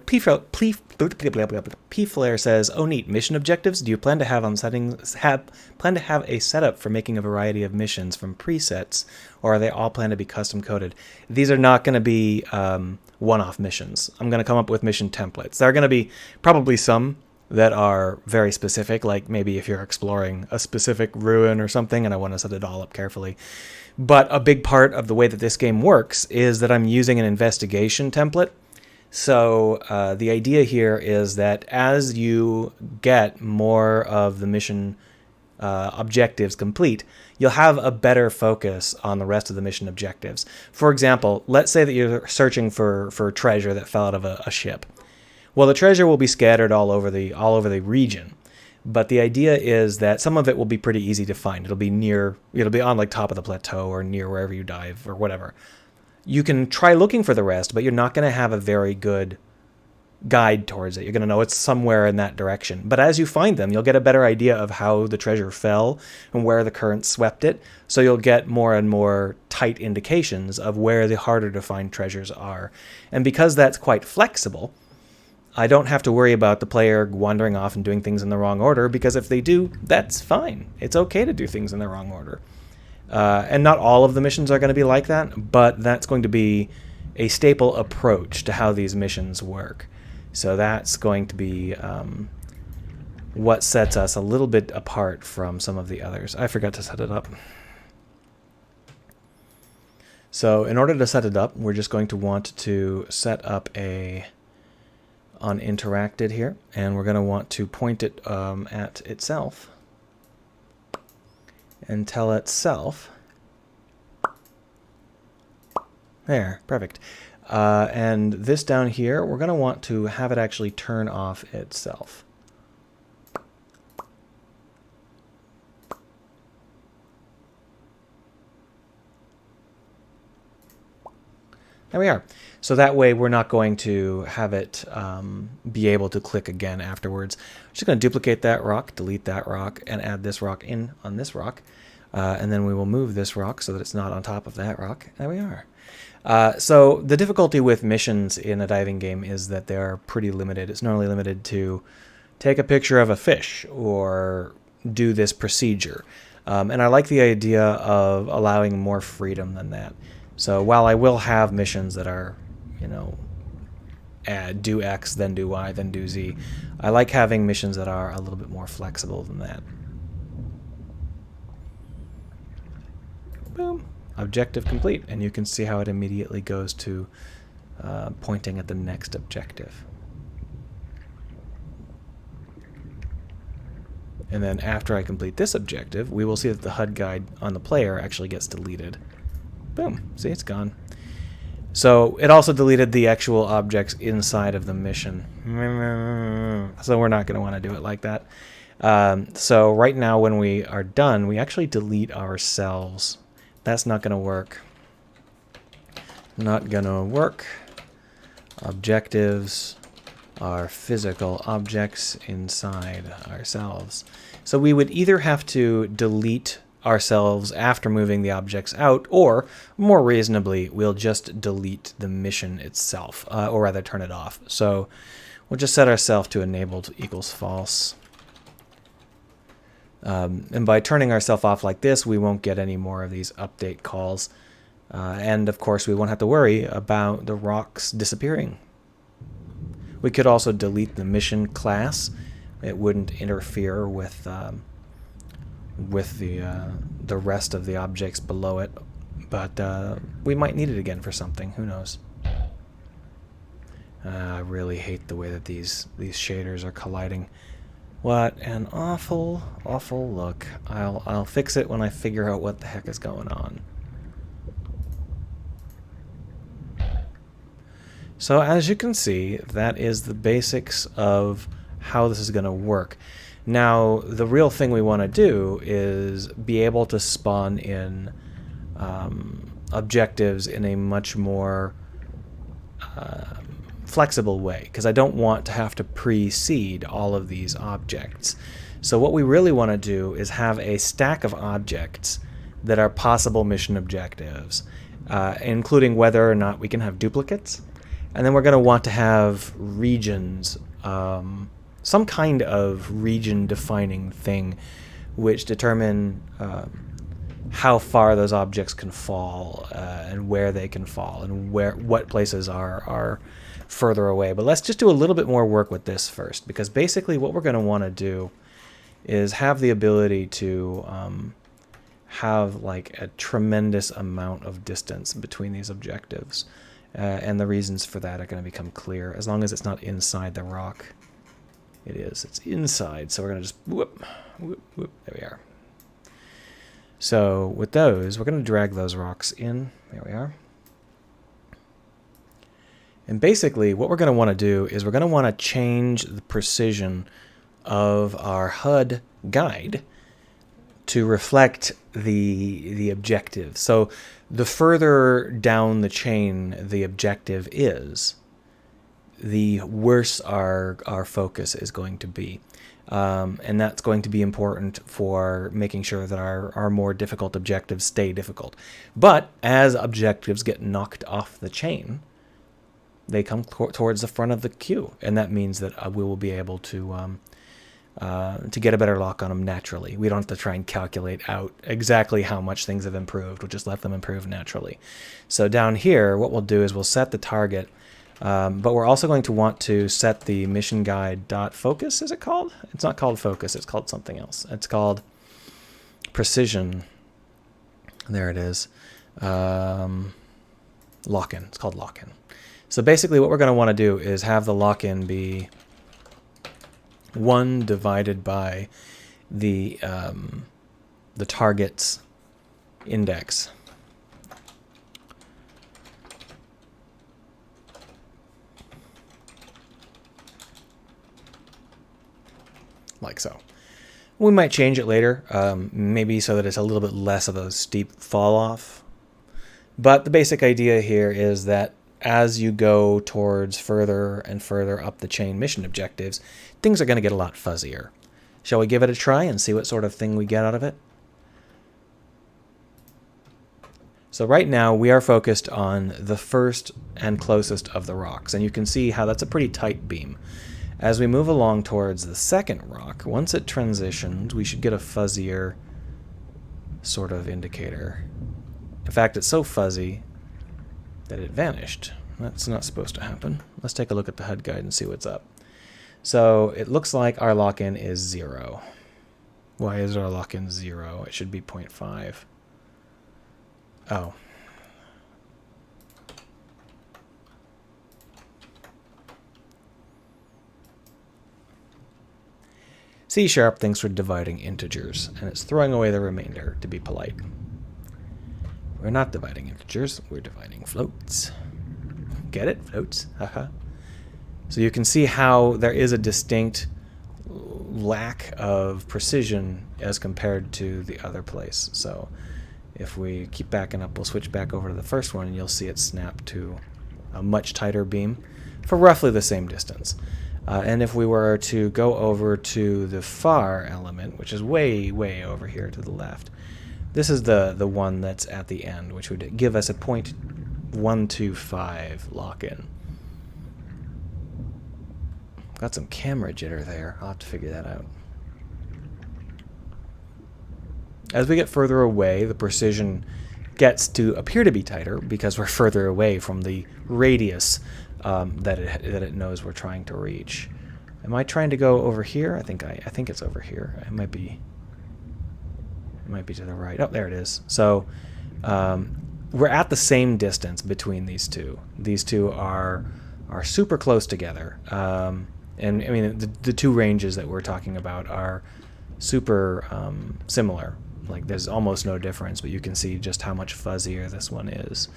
says, "Oh neat, mission objectives. Do you plan to have a setup for making a variety of missions from presets, or are they all planned to be custom coded?" These are not going to be one-off missions. I'm going to come up with mission templates. There are going to be probably some that are very specific, like maybe if you're exploring a specific ruin or something, and I want to set it all up carefully. But a big part of the way that this game works is that I'm using an investigation template. So the idea here is that as you get more of the mission objectives complete, you'll have a better focus on the rest of the mission objectives. For example, let's say that you're searching for treasure that fell out of a ship. Well, the treasure will be scattered all over the region. But the idea is that some of it will be pretty easy to find. It'll be on like top of the plateau or near wherever you dive or whatever. You can try looking for the rest, but you're not going to have a very good guide towards it. You're going to know it's somewhere in that direction. But as you find them, you'll get a better idea of how the treasure fell and where the current swept it. So you'll get more and more tight indications of where the harder to find treasures are. And because that's quite flexible, I don't have to worry about the player wandering off and doing things in the wrong order, because if they do, that's fine. It's okay to do things in the wrong order. And not all of the missions are going to be like that, but that's going to be a staple approach to how these missions work. So that's going to be what sets us a little bit apart from some of the others. I forgot to set it up. So in order to set it up, we're just going to want to set up on interacted here, and we're going to want to point it at itself and tell itself, there, perfect. And this down here, we're going to want to have it actually turn off itself. There we are. So that way we're not going to have it be able to click again afterwards. I'm just going to duplicate that rock, delete that rock, and add this rock in on this rock. And then we will move this rock so that it's not on top of that rock. There we are. So the difficulty with missions in a diving game is that they're pretty limited. It's normally limited to take a picture of a fish or do this procedure. And I like the idea of allowing more freedom than that. So while I will have missions that are, do X, then do Y, then do Z, I like having missions that are a little bit more flexible than that. Boom. Objective complete. And you can see how it immediately goes to pointing at the next objective. And then after I complete this objective, we will see that the HUD guide on the player actually gets deleted. Boom. See, it's gone. So it also deleted the actual objects inside of the mission. So we're not going to want to do it like that. So right now when we are done, we actually delete ourselves. That's not going to work. Not going to work. Objectives are physical objects inside ourselves. So we would either have to delete ourselves after moving the objects out, or more reasonably, we'll just delete the mission itself, or rather turn it off. So we'll just set ourselves to enabled equals false. And by turning ourselves off like this, we won't get any more of these update calls. And of course, we won't have to worry about the rocks disappearing. We could also delete the mission class. It wouldn't interfere with the rest of the objects below it, but we might need it again for something. Who knows? I really hate the way that these shaders are colliding. What an awful look. I'll fix it when I figure out what the heck is going on. So as you can see, that is the basics of how this is going to work. Now, the real thing we want to do is be able to spawn in objectives in a much more flexible way, because I don't want to have to precede all of these objects. So what we really want to do is have a stack of objects that are possible mission objectives, including whether or not we can have duplicates. And then we're going to want to have regions, some kind of region-defining thing, which determine how far those objects can fall, and where they can fall, and what places are further away. But let's just do a little bit more work with this first, because basically what we're going to want to do is have the ability to have like a tremendous amount of distance between these objectives. And the reasons for that are going to become clear, as long as it's not inside the rock. It is. It's inside, so we're going to just whoop, whoop, whoop. There we are. So with those, we're going to drag those rocks in. There we are. And basically, what we're going to want to do is we're going to want to change the precision of our HUD guide to reflect the objective. So the further down the chain the objective is, the worse our focus is going to be. And that's going to be important for making sure that our more difficult objectives stay difficult. But as objectives get knocked off the chain, they come towards the front of the queue, and that means that we will be able to get a better lock on them naturally. We don't have to try and calculate out exactly how much things have improved. We'll just let them improve naturally. So down here, what we'll do is we'll set the target, but we're also going to want to set the mission guide dot focus. Is it called? It's not called focus. It's called something else. It's called precision. There it is. Lock-in. It's called lock-in. So basically what we're going to want to do is have the lock-in be 1 divided by the target's index. Like so. We might change it later, maybe so that it's a little bit less of a steep fall off. But the basic idea here is that as you go towards further and further up the chain mission objectives, things are going to get a lot fuzzier. Shall we give it a try and see what sort of thing we get out of it? So right now we are focused on the first and closest of the rocks, and you can see how that's a pretty tight beam. As we move along towards the second rock, once it transitions, we should get a fuzzier sort of indicator. In fact, it's so fuzzy that it vanished. That's not supposed to happen. Let's take a look at the HUD guide and see what's up. So it looks like our lock-in is 0. Why is our lock-in 0? It should be 0.5. Oh. C# thinks we're dividing integers, and it's throwing away the remainder to be polite. We're not dividing integers, we're dividing floats. Get it? Floats? Haha. So you can see how there is a distinct lack of precision as compared to the other place. So if we keep backing up, we'll switch back over to the first one, and you'll see it snap to a much tighter beam for roughly the same distance. And if we were to go over to the far element, which is way, way over here to the left, this is the one that's at the end, which would give us a 0.125 lock-in. Got some camera jitter there. I'll have to figure that out. As we get further away, the precision gets to appear to be tighter because we're further away from the radius that it knows we're trying to reach. Am I trying to go over here? I think it's over here. It might be to the right. Oh, there it is. So we're at the same distance between these two. These two are super close together. And I mean, the two ranges that we're talking about are super similar. Like there's almost no difference, but you can see just how much fuzzier this one is.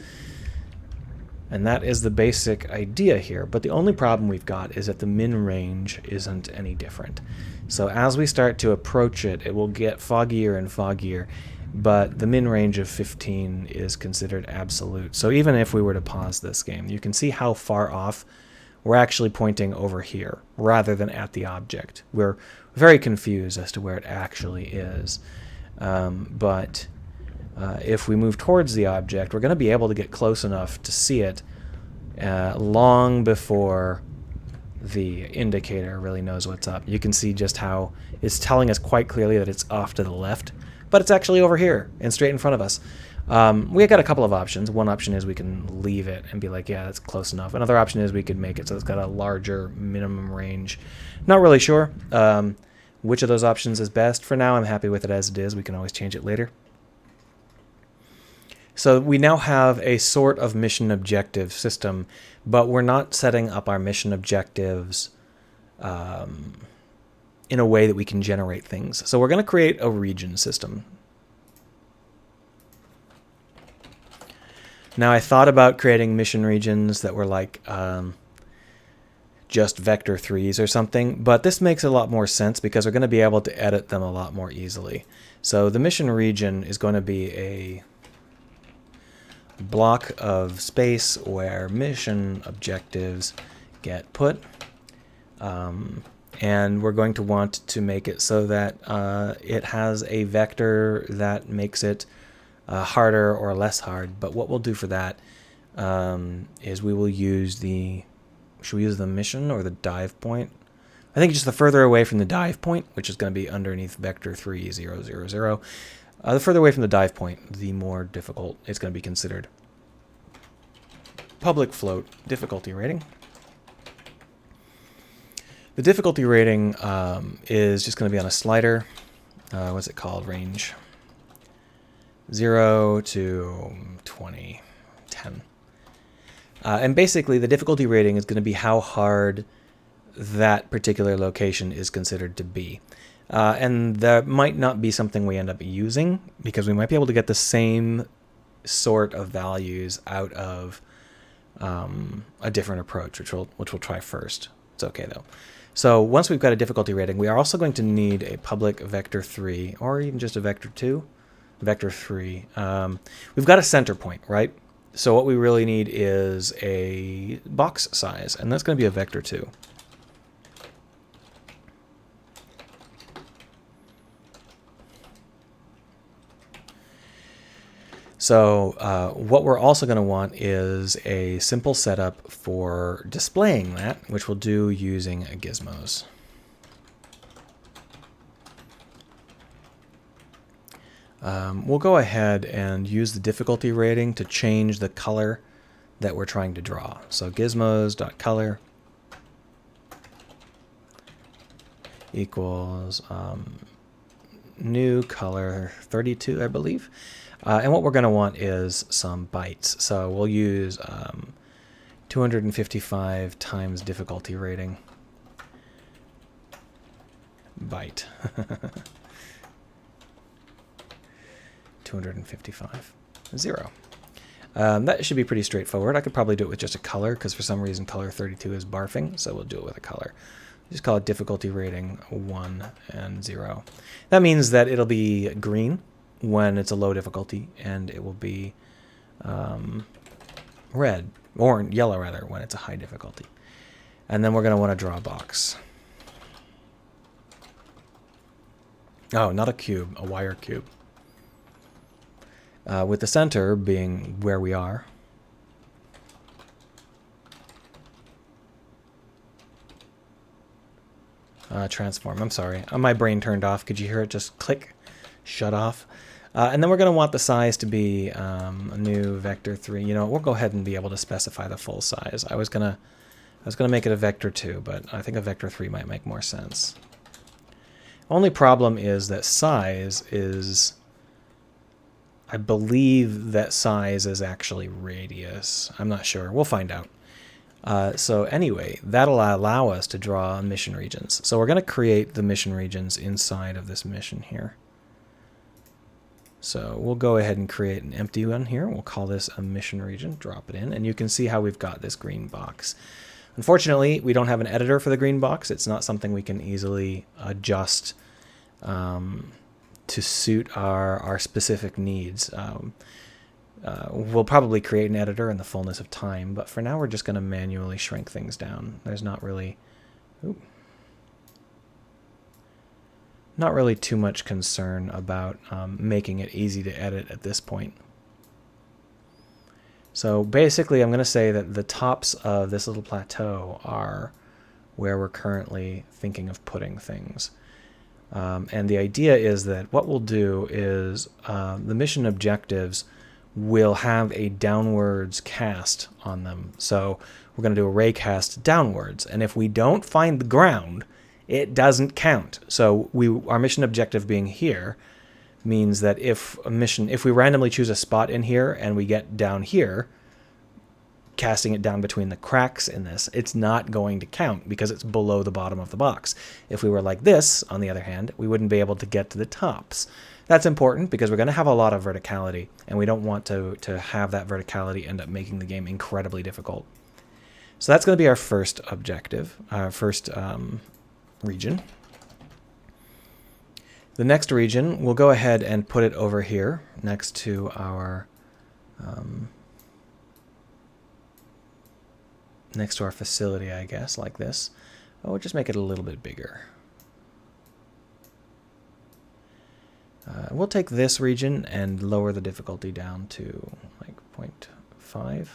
And that is the basic idea here. But the only problem we've got is that the min range isn't any different. So as we start to approach it, it will get foggier and foggier. but the min range of 15 is considered absolute. So even if we were to pause this game, you can see how far off we're actually pointing over here rather than at the object. We're very confused as to where it actually is. But if we move towards the object, we're going to be able to get close enough to see it long before the indicator really knows what's up. You can see just how it's telling us quite clearly that it's off to the left, but it's actually over here and straight in front of us. We got a couple of options. One option is we can leave it and be like, yeah, that's close enough. Another option is we could make it so it's got a larger minimum range. Not really sure which of those options is best. For now, I'm happy with it as it is. We can always change it later. So we now have a sort of mission objective system, but we're not setting up our mission objectives in a way that we can generate things. So we're going to create a region system. Now I thought about creating mission regions that were like just vector 3s or something, but this makes a lot more sense because we're going to be able to edit them a lot more easily. So the mission region is going to be a block of space where mission objectives get put, and we're going to want to make it so that it has a vector that makes it harder or less hard. But what we'll do for that is we will use the, should we use the mission or the dive point? I think just the further away from the dive point, which is going to be underneath vector 3, 0, 0, 0. The further away from the dive point, the more difficult it's going to be considered. Public float difficulty rating. The difficulty rating is just going to be on a slider. What's it called? Range 0 to 20, 10. And basically the difficulty rating is going to be how hard that particular location is considered to be. And that might not be something we end up using because we might be able to get the same sort of values out of a different approach, which we'll try first. It's okay though. So once we've got a difficulty rating, we are also going to need a public vector 3 or even just a vector 2, vector 3. We've got a center point, right? So what we really need is a box size, and that's going to be a vector 2. So what we're also going to want is a simple setup for displaying that, which we'll do using gizmos. We'll go ahead and use the difficulty rating to change the color that we're trying to draw. So gizmos.color equals new color 32, I believe. And what we're going to want is some bytes. So we'll use 255 times difficulty rating. Byte. 255. 0. That should be pretty straightforward. I could probably do it with just a color because for some reason color 32 is barfing, so we'll do it with a color. Just call it difficulty rating 1 and 0. That means that it'll be green when it's a low difficulty, and it will be red, or yellow rather, when it's a high difficulty. And then we're going to want to draw a box. Oh, not a cube, a wire cube. With the center being where we are. Transform, I'm sorry. My brain turned off. Could you hear it just click? Shut off. And then we're going to want the size to be a new vector 3. You know, we'll go ahead and be able to specify the full size. I was gonna make it a vector 2, but I think a vector 3 might make more sense. Only problem is that size is, I believe that size is actually radius. I'm not sure. We'll find out. So anyway, that'll allow us to draw mission regions. So we're going to create the mission regions inside of this mission here. So we'll go ahead and create an empty one here. We'll call this a mission region, drop it in, and you can see how we've got this green box. Unfortunately, we don't have an editor for the green box. It's not something we can easily adjust to suit our specific needs. We'll probably create an editor in the fullness of time, but for now we're just going to manually shrink things down. There's not really too much concern about making it easy to edit at this point. So basically I'm going to say that the tops of this little plateau are where we're currently thinking of putting things. And the idea is that what we'll do is the mission objectives will have a downwards cast on them. So we're going to do a ray cast downwards. And if we don't find the ground, it doesn't count. So our mission objective being here means that if we randomly choose a spot in here and we get down here, casting it down between the cracks in this, it's not going to count because it's below the bottom of the box. If we were like this, on the other hand, we wouldn't be able to get to the tops. That's important because we're going to have a lot of verticality, and we don't want to have that verticality end up making the game incredibly difficult. So that's going to be our first objective, our first region. The next region, we'll go ahead and put it over here next to our facility, I guess, like this. Oh, we'll just make it a little bit bigger. We'll take this region and lower the difficulty down to like 0.5.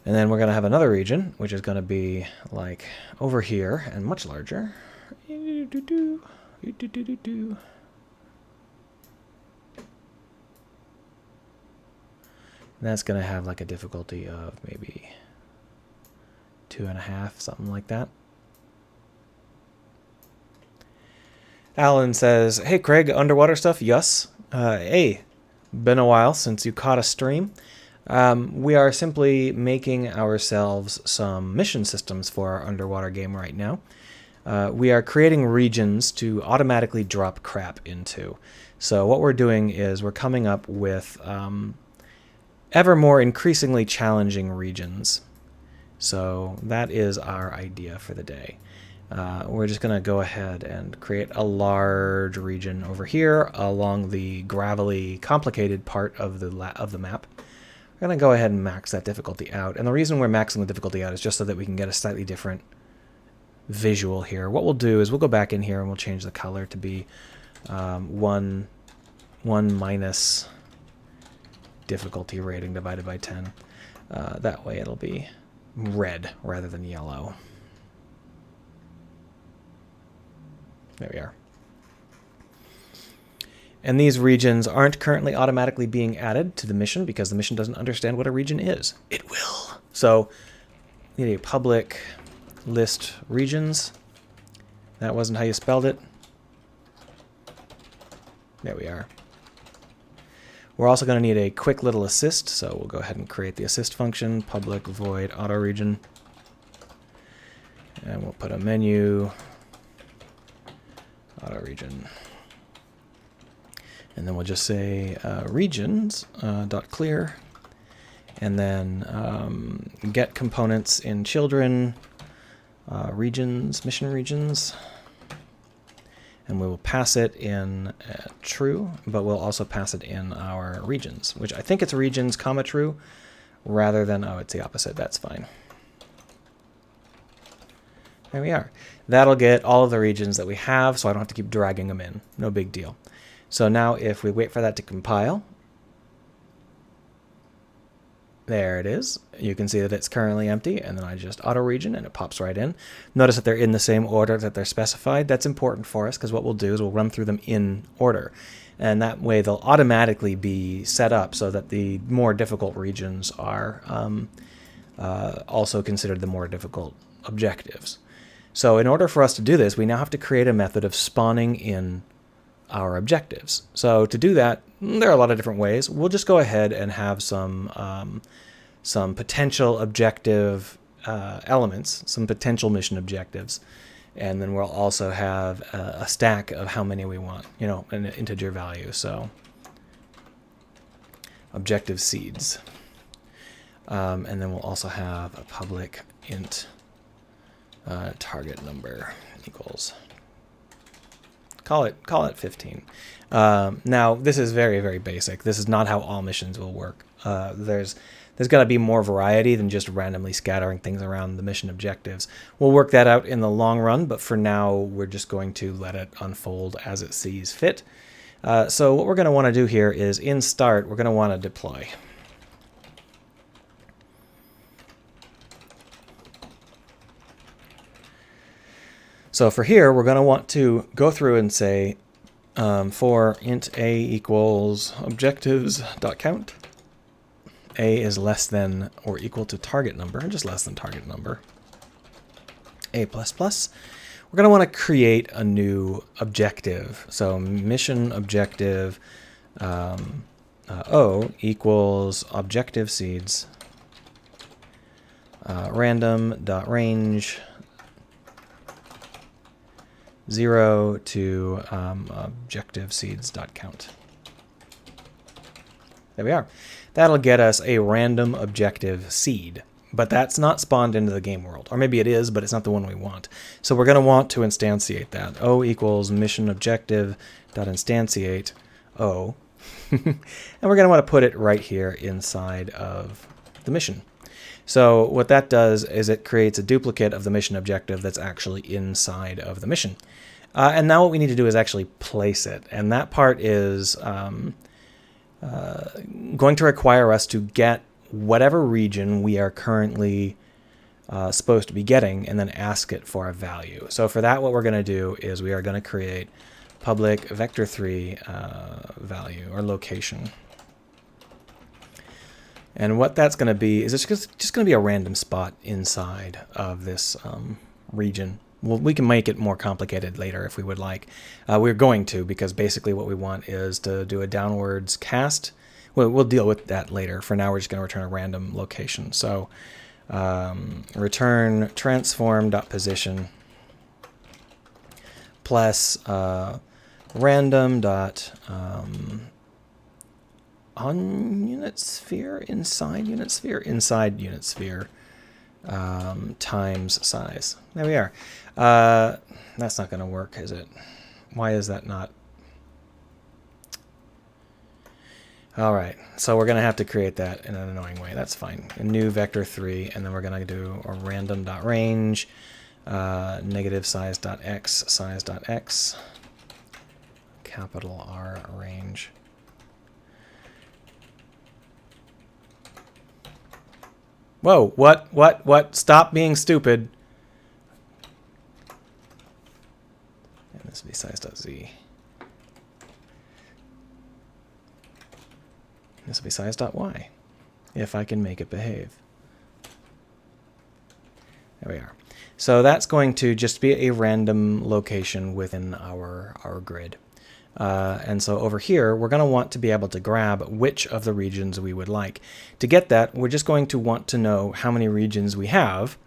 And then we're going to have another region, which is going to be like over here and much larger. And that's going to have like a difficulty of maybe 2.5, something like that. Alan says, "Hey Craig, underwater stuff?" Yes. Hey, been a while since you caught a stream. We are simply making ourselves some mission systems for our underwater game right now. We are creating regions to automatically drop crap into. So what we're doing is we're coming up with ever more increasingly challenging regions. So that is our idea for the day. We're just going to go ahead and create a large region over here along the gravelly, complicated part of the map. We're going to go ahead and max that difficulty out. And the reason we're maxing the difficulty out is just so that we can get a slightly different visual here. What we'll do is we'll go back in here and we'll change the color to be 1 minus difficulty rating divided by 10. That way it'll be red rather than yellow. There we are. And these regions aren't currently automatically being added to the mission because the mission doesn't understand what a region is. It will. So we need a public list regions. That wasn't how you spelled it. There we are. We're also going to need a quick little assist, so we'll go ahead and create the assist function, public void auto region. And we'll put a menu auto region. And then we'll just say regions dot clear, and then get components in children, regions, mission regions, and we will pass it in true, but we'll also pass it in our regions, which I think it's regions comma true rather than, oh, it's the opposite. That's fine. There we are. That'll get all of the regions that we have, so I don't have to keep dragging them in. No big deal. So now if we wait for that to compile, there it is. You can see that it's currently empty, and then I just auto region and it pops right in. Notice that they're in the same order that they're specified. That's important for us because what we'll do is we'll run through them in order. And that way they'll automatically be set up so that the more difficult regions are also considered the more difficult objectives. So in order for us to do this, we now have to create a method of spawning in our objectives. So to do that, there are a lot of different ways. We'll just go ahead and have some potential objective elements, some potential mission objectives, and then we'll also have a stack of how many we want, you know, an integer value. So objective seeds, and then we'll also have a public int target number equals, call it 15. Now this is very, very basic. This is not how all missions will work. There's got to be more variety than just randomly scattering things around the mission objectives. We'll work that out in the long run, but for now we're just going to let it unfold as it sees fit. So what we're going to want to do here is in start, we're going to want to deploy. So for here, we're going to want to go through and say for int a equals objectives.count. A is less than or equal to target number, just less than target number. A++. We're going to want to create a new objective. So mission objective O equals objective seeds random.range 0 to objective seeds.count. There we are. That'll get us a random objective seed, but that's not spawned into the game world. Or maybe it is, but it's not the one we want. So we're going to want to instantiate that. O equals mission objective dot instantiate O. And we're going to want to put it right here inside of the mission. So what that does is it creates a duplicate of the mission objective that's actually inside of the mission. And now what we need to do is actually place it. And that part is going to require us to get whatever region we are currently supposed to be getting and then ask it for a value. So for that, what we're going to do is we are going to create public vector3 value or location. And what that's going to be is it's just going to be a random spot inside of this region. Well, we can make it more complicated later if we would like. We're going to, because basically what we want is to do a downwards cast. Well, we'll deal with that later. For now, we're just going to return a random location. So return transform.position plus random dot on unit sphere, inside unit sphere times size. There we are. That's not going to work, is it? Why is that not? All right, so we're going to have to create that in an annoying way. That's fine. A new vector3, and then we're going to do a random.range negative size.x size.x capital R range. Whoa, what? Stop being stupid. And this will be size.z. This will be size.y, if I can make it behave. There we are. So that's going to just be a random location within our grid. And so over here, we're going to want to be able to grab which of the regions we would like. To get that, we're just going to want to know how many regions we have,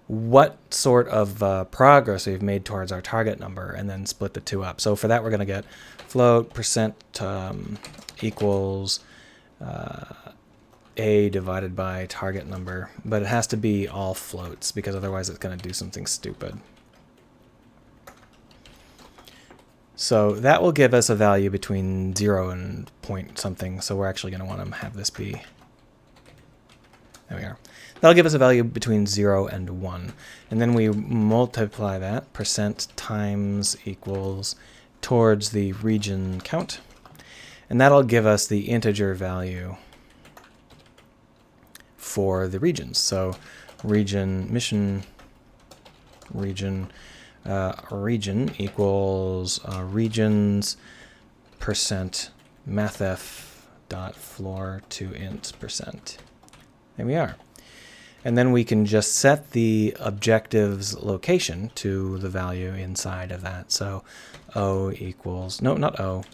what sort of progress we've made towards our target number, and then split the two up. So for that, we're going to get float percent equals a divided by target number. But it has to be all floats, because otherwise it's going to do something stupid. So that will give us a value between 0 and point something. So we're actually going to want to have this be, there we are. That'll give us a value between 0 and 1. And then we multiply that, percent times equals towards the region count. And that'll give us the integer value for the regions. So region, mission, region, region equals regions percent mathf dot floor to int percent. There we are. And then we can just set the objective's location to the value inside of that. So O equals, no, not O,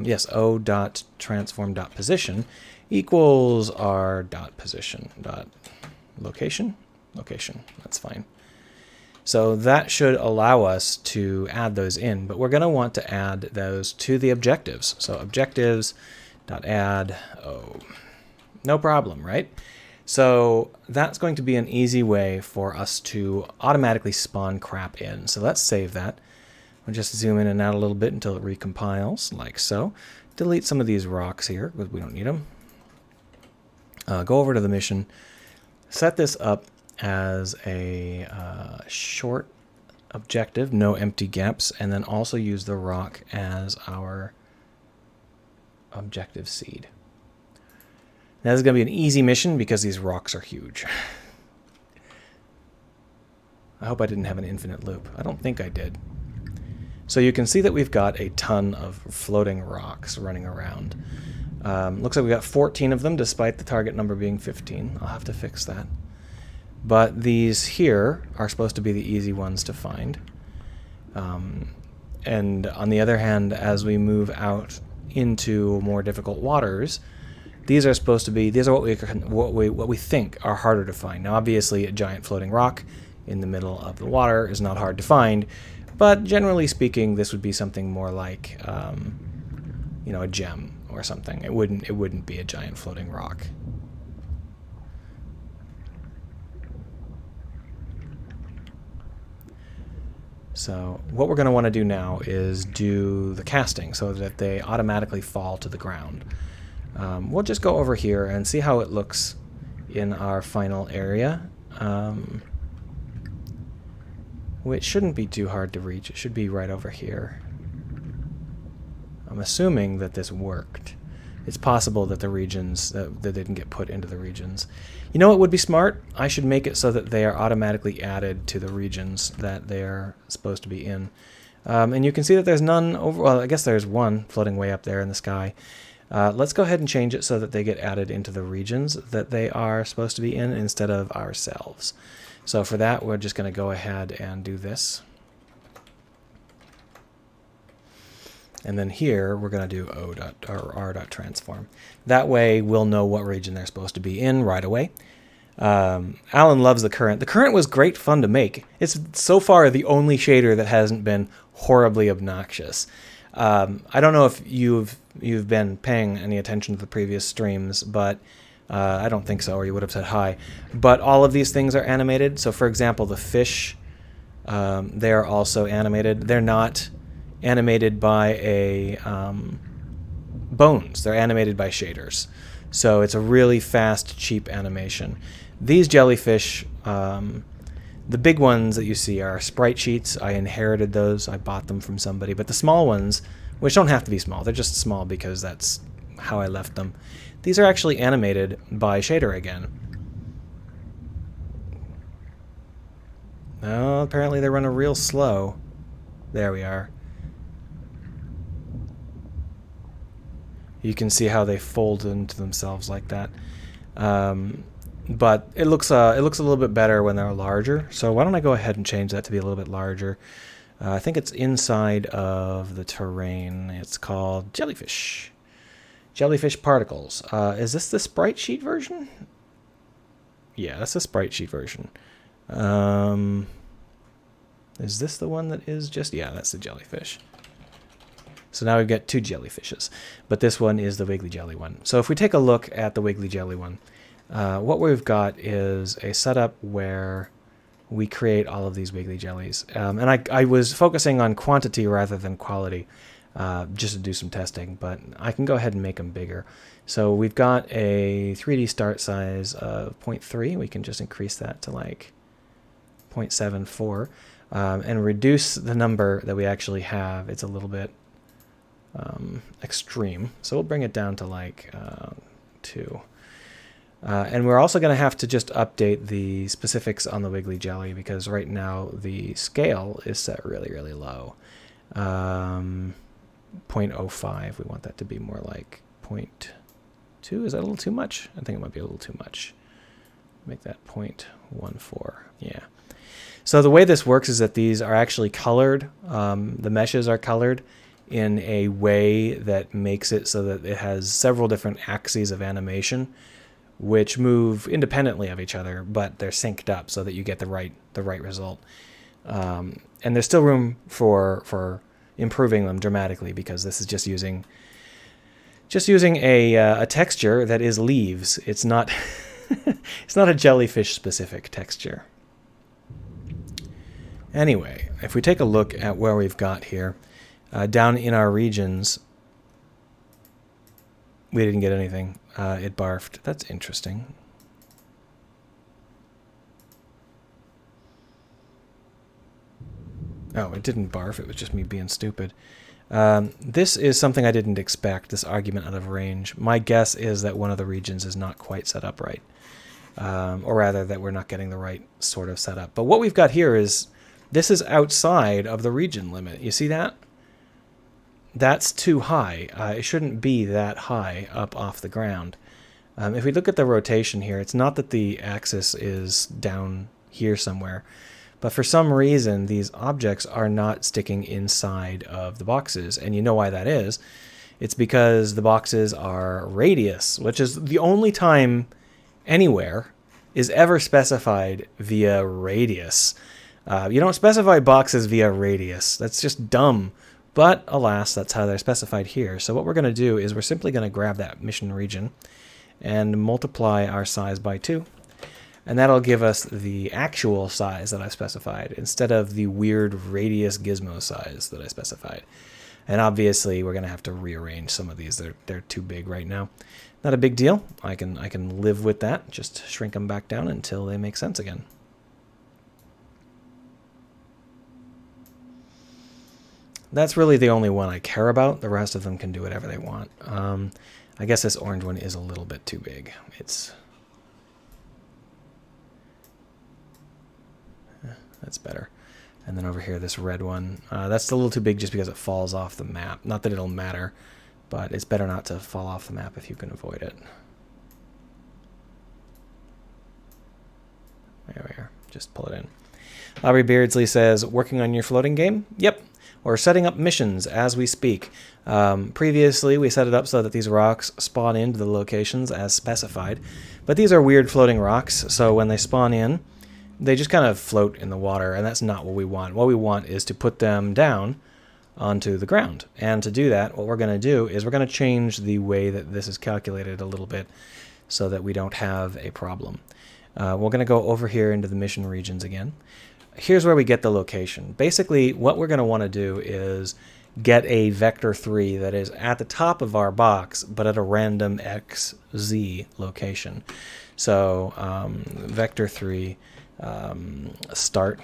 yes, O dot transform dot position equals R dot position dot location. That's fine. So that should allow us to add those in, but we're going to want to add those to the objectives. So objectives.add O. No problem, right? So that's going to be an easy way for us to automatically spawn crap in. So let's save that. We'll just zoom in and out a little bit until it recompiles, like so. Delete some of these rocks here, because we don't need them. Go over to the mission. Set this up as a short objective, no empty gaps, and then also use the rock as our objective seed. Now this is going to be an easy mission because these rocks are huge. I hope I didn't have an infinite loop. I don't think I did. So you can see that we've got a ton of floating rocks running around. Looks like we got 14 of them despite the target number being 15. I'll have to fix that. But these here are supposed to be the easy ones to find. And on the other hand, as we move out into more difficult waters, these are supposed to be, these are what we think are harder to find. Now obviously a giant floating rock in the middle of the water is not hard to find, but generally speaking this would be something more like you know, a gem or something. It wouldn't be a giant floating rock. So what we're going to want to do now is do the casting so that they automatically fall to the ground. We'll just go over here and see how it looks in our final area, which shouldn't be too hard to reach. It should be right over here. I'm assuming that this worked. It's possible that the regions, that they didn't get put into the regions. You know what would be smart? I should make it so that they are automatically added to the regions that they're supposed to be in. And you can see that there's none over, well, I guess there's one floating way up there in the sky. Let's go ahead and change it so that they get added into the regions that they are supposed to be in instead of ourselves. So for that, we're just going to go ahead and do this. And then here, we're going to do r.transform. That way, we'll know what region they're supposed to be in right away. Alan loves the current. The current was great fun to make. It's so far the only shader that hasn't been horribly obnoxious. I don't know if you've been paying any attention to the previous streams, but I don't think so, or you would have said hi. But all of these things are animated. So for example, the fish, they're also animated. They're not animated by a bones. They're animated by shaders. So it's a really fast, cheap animation. These jellyfish, the big ones that you see are sprite sheets. I inherited those. I bought them from somebody. But the small ones, which don't have to be small, they're just small because that's how I left them. These are actually animated by shader again. Oh, apparently they run real slow. There we are. You can see how they fold into themselves like that. But it looks a little bit better when they're larger. So why don't I go ahead and change that to be a little bit larger. I think it's inside of the terrain. It's called jellyfish. Jellyfish particles. Is this the sprite sheet version? Yeah, that's the sprite sheet version. Is this the one that is just... Yeah, that's the jellyfish. So now we've got two jellyfishes. But this one is the Wiggly Jelly one. So if we take a look at the Wiggly Jelly one, what we've got is a setup where we create all of these Wiggly Jellies. And I was focusing on quantity rather than quality, just to do some testing, but I can go ahead and make them bigger. So we've got a 3D start size of 0.3. We can just increase that to like 0.74 and reduce the number that we actually have. It's a little bit extreme. So we'll bring it down to like 2. And we're also going to have to just update the specifics on the Wiggly Jelly because right now the scale is set really, really low. 0.05. We want that to be more like 0.2. Is that a little too much? I think it might be a little too much. Make that 0.14. Yeah. So the way this works is that these are actually colored. The meshes are colored in a way that makes it so that it has several different axes of animation, which move independently of each other, but they're synced up so that you get the right result. And there's still room for improving them dramatically because this is just using a texture that is leaves. It's not It's not a jellyfish specific texture. Anyway, if we take a look at where we've got here, down in our regions, we didn't get anything. It barfed. That's interesting. Oh, it didn't barf. It was just me being stupid. This is something I didn't expect, this argument out of range. My guess is that one of the regions is not quite set up right. Or rather, that we're not getting the right sort of setup. But what we've got here is, this is outside of the region limit. You see that? That's too high. It shouldn't be that high up off the ground. If we look at the rotation here, it's not that the axis is down here somewhere, but for some reason these objects are not sticking inside of the boxes. And you know why that is. It's because the boxes are radius, which is the only time anywhere is ever specified via radius. You don't specify boxes via radius. That's just dumb. But alas, that's how they're specified here. So what we're going to do is we're simply going to grab that mission region and multiply our size by 2. And that'll give us the actual size that I specified instead of the weird radius gizmo size that I specified. And obviously we're going to have to rearrange some of these. They're too big right now. Not a big deal. I can live with that. Just shrink them back down until they make sense again. That's really the only one I care about. The rest of them can do whatever they want. I guess this orange one is a little bit too big. That's better. And then over here, this red one, that's a little too big just because it falls off the map. Not that it'll matter, but it's better not to fall off the map if you can avoid it. There we are. Just pull it in. Aubrey Beardsley says, working on your floating game? Yep. We're setting up missions as we speak. Previously, we set it up so that these rocks spawn into the locations as specified. But these are weird floating rocks, so when they spawn in, they just kind of float in the water, and that's not what we want. What we want is to put them down onto the ground. And to do that, what we're going to do is we're going to change the way that this is calculated a little bit so that we don't have a problem. We're going to go over here into the mission regions again. Here's where we get the location. Basically, what we're going to want to do is get a vector 3 that is at the top of our box, but at a random XZ location. So vector 3 start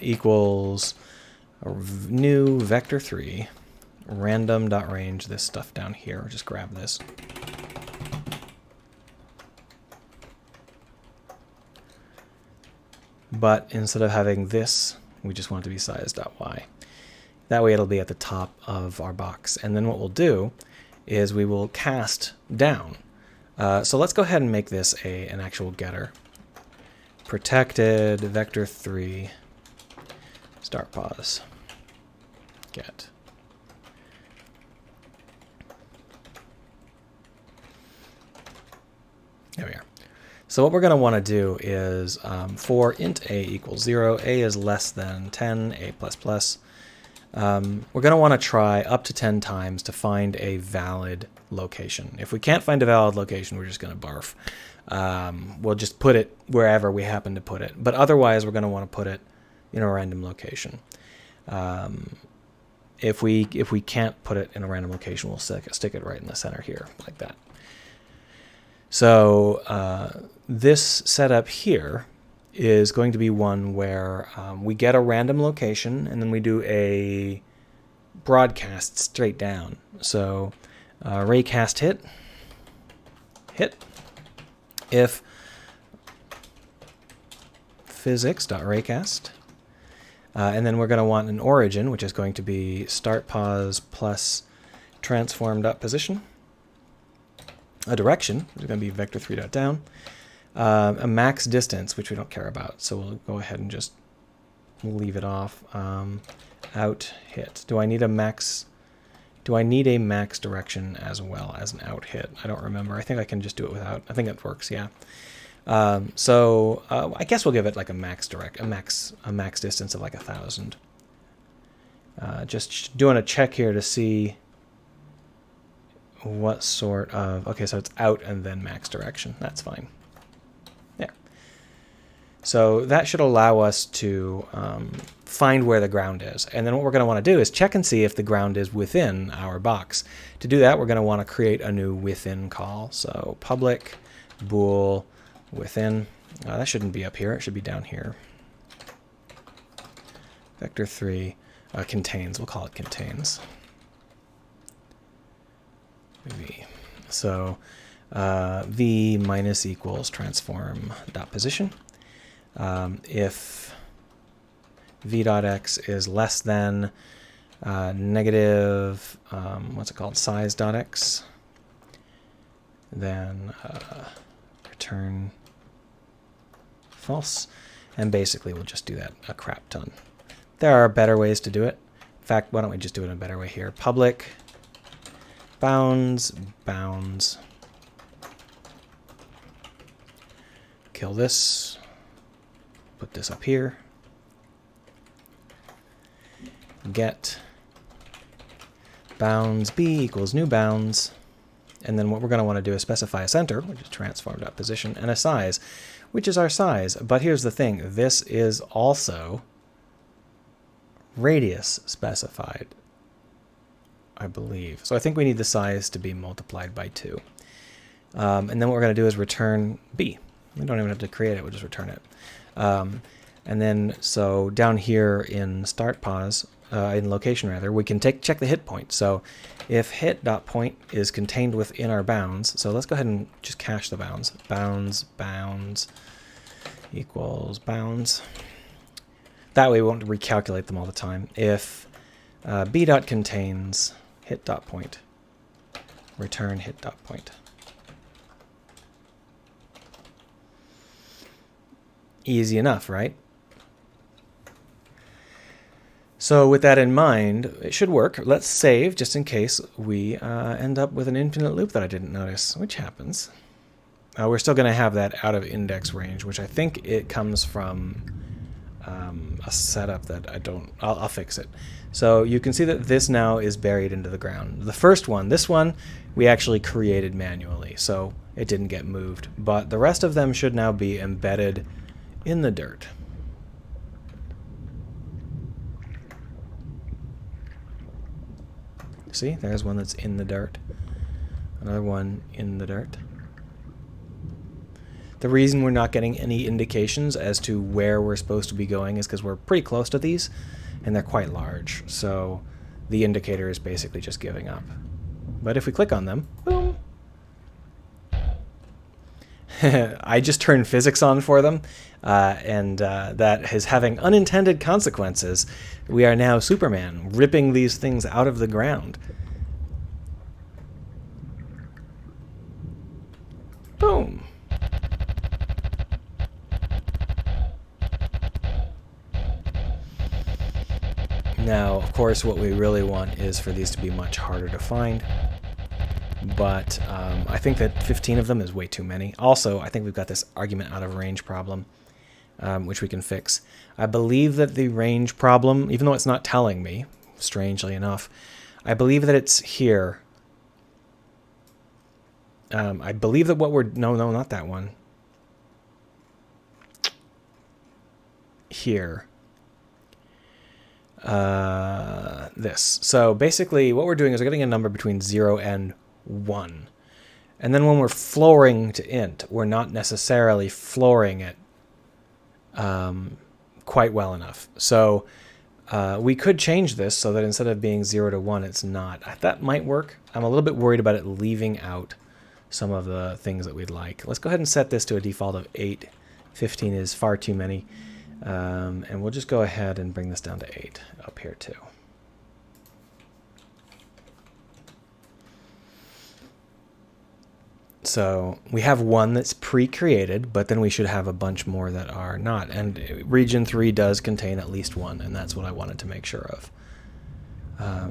equals new vector 3 random.range, this stuff down here. Just grab this. But instead of having this, we just want it to be size.y. That way it'll be at the top of our box. And then what we'll do is we will cast down. So let's go ahead and make this an actual getter. Protected vector 3 start pause get. There we are. So what we're going to want to do is for int a equals 0, a is less than 10, a plus plus, we're going to want to try up to 10 times to find a valid location. If we can't find a valid location, we're just going to barf. We'll just put it wherever we happen to put it. But otherwise, we're going to want to put it in a random location. If we can't put it in a random location, we'll stick it right in the center here, like that. So this setup here is going to be one where we get a random location and then we do a broadcast straight down. So raycast hit if physics.raycast, and then we're going to want an origin, which is going to be start pause plus transform.position. A direction, which is going to be vector 3.down. A max distance, which we don't care about, so we'll go ahead and just leave it off. Out hit. Do I need a max direction as well as an out hit? I don't remember. I think I can just do it without. I think it works. Yeah. So I guess we'll give it like a max distance of like 1,000. Just doing a check here to see what sort of... Okay, so it's out and then max direction. That's fine. There. So that should allow us to find where the ground is. And then what we're going to want to do is check and see if the ground is within our box. To do that, we're going to want to create a new within call. So public bool within. That shouldn't be up here. It should be down here. Vector 3 contains. We'll call it contains. V. So v minus equals transform dot position. If v dot x is less than negative what's it called, size dot x, then return false, and basically we'll just do that a crap ton. There are better ways to do it. In fact, why don't we just do it in a better way here? Public bounds, bounds, kill this, put this up here, get bounds b equals new bounds, and then what we're going to want to do is specify a center, which is transform.position, and a size, which is our size. But here's the thing, this is also radius specified, I believe. So I think we need the size to be multiplied by 2. And then what we're going to do is return b. We don't even have to create it, we'll just return it. And then, so down here in start pause, in location rather, we can check the hit point. So if hit.point is contained within our bounds, so let's go ahead and just cache the bounds. Bounds, bounds equals bounds. That way we won't recalculate them all the time. If b.contains hit.point, return hit.point. Easy enough, right? So with that in mind, it should work. Let's save just in case we end up with an infinite loop that I didn't notice, which happens. We're still going to have that out of index range, which I think it comes from a setup that I don't... I'll fix it. So you can see that this now is buried into the ground. The first one, this one, we actually created manually, so it didn't get moved. But the rest of them should now be embedded in the dirt. See, there's one that's in the dirt. Another one in the dirt. The reason we're not getting any indications as to where we're supposed to be going is because we're pretty close to these, and they're quite large. So the indicator is basically just giving up. But if we click on them, boom. I just turned physics on for them, and that is having unintended consequences. We are now Superman, ripping these things out of the ground. Boom. Now, of course, what we really want is for these to be much harder to find. But I think that 15 of them is way too many. Also, I think we've got this argument out of range problem, which we can fix. I believe that the range problem, even though it's not telling me, strangely enough, I believe that it's here. I believe that what we're... No, not that one. Here. This. So basically what we're doing is we're getting a number between 0 and 1. And then when we're flooring to int, we're not necessarily flooring it quite well enough. So we could change this so that instead of being 0 to 1, it's not. That might work. I'm a little bit worried about it leaving out some of the things that we'd like. Let's go ahead and set this to a default of 8. 15 is far too many. And we'll just go ahead and bring this down to 8 up here too. So we have one that's pre-created, but then we should have a bunch more that are not. And region 3 does contain at least one, and that's what I wanted to make sure of.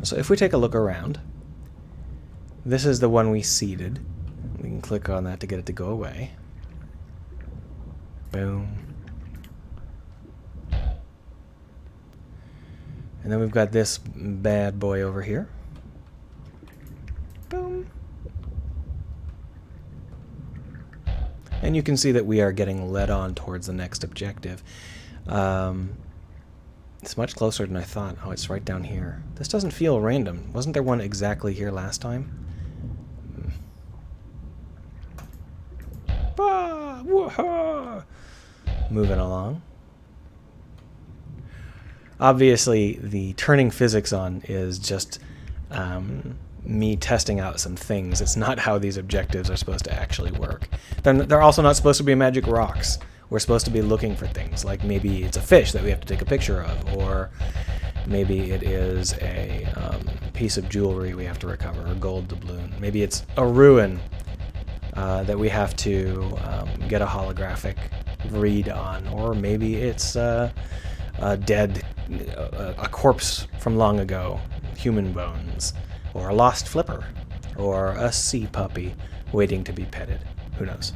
So if we take a look around, this is the one we seeded. We can click on that to get it to go away. Boom. And then we've got this bad boy over here. Boom. And you can see that we are getting led on towards the next objective. It's much closer than I thought. Oh, it's right down here. This doesn't feel random. Wasn't there one exactly here last time? Moving along. Obviously, the turning physics on is just me testing out some things. It's not how these objectives are supposed to actually work. They're also not supposed to be magic rocks. We're supposed to be looking for things, like maybe it's a fish that we have to take a picture of, or maybe it is a piece of jewelry we have to recover, a gold doubloon. Maybe it's a ruin that we have to get a holographic read on, or maybe it's a corpse from long ago, human bones, or a lost flipper, or a sea puppy waiting to be petted. Who knows?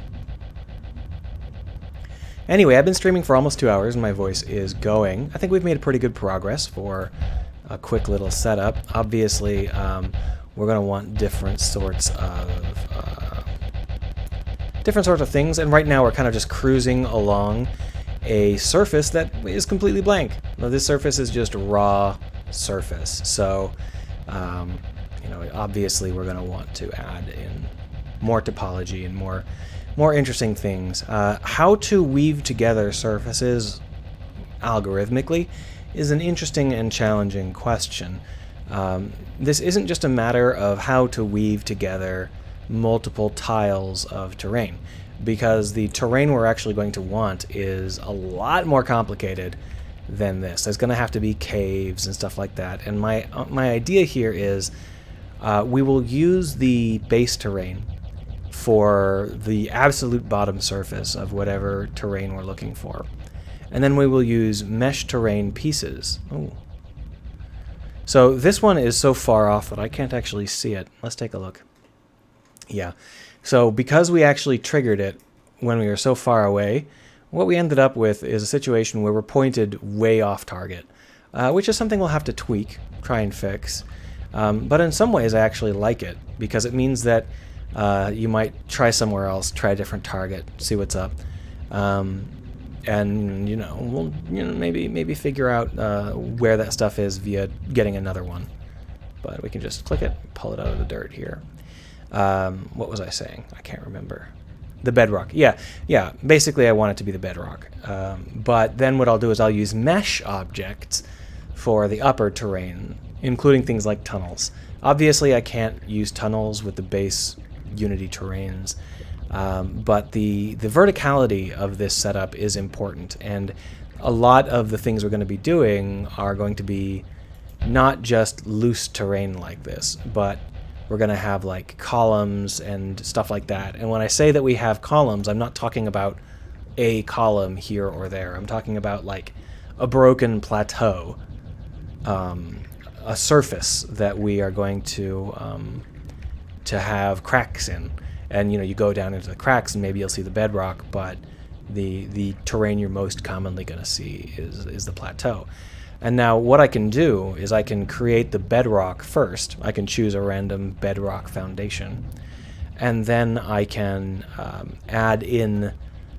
Anyway, I've been streaming for almost 2 hours and my voice is going. I think we've made pretty good progress for a quick little setup. Obviously, we're going to want different sorts of things, and right now we're kind of just cruising along a surface that is completely blank. Now, this surface is just raw surface, so obviously we're going to want to add in more topology and more interesting things. How to weave together surfaces algorithmically is an interesting and challenging question. This isn't just a matter of how to weave together multiple tiles of terrain, because the terrain we're actually going to want is a lot more complicated than this. There's going to have to be caves and stuff like that, and my idea here is we will use the base terrain for the absolute bottom surface of whatever terrain we're looking for. And then we will use mesh terrain pieces. Ooh. So this one is so far off that I can't actually see it. Let's take a look. Yeah. So because we actually triggered it when we were so far away, what we ended up with is a situation where we're pointed way off target, which is something we'll have to tweak, try and fix. But in some ways I actually like it, because it means that you might try somewhere else, try a different target, see what's up, and we'll maybe figure out where that stuff is via getting another one. But we can just click it, pull it out of the dirt here. What was I saying? I can't remember. The bedrock. Yeah. Basically, I want it to be the bedrock. But then what I'll do is I'll use mesh objects for the upper terrain, including things like tunnels. Obviously, I can't use tunnels with the base Unity terrains, but the verticality of this setup is important, and a lot of the things we're going to be doing are going to be not just loose terrain like this, but we're going to have like columns and stuff like that. And when I say that we have columns, I'm not talking about a column here or there. I'm talking about like a broken plateau, a surface that we are going to have cracks in, and you go down into the cracks and maybe you'll see the bedrock, but the terrain you're most commonly going to see is the plateau. And now what I can do is I can create the bedrock first. I can choose a random bedrock foundation, and then I can add in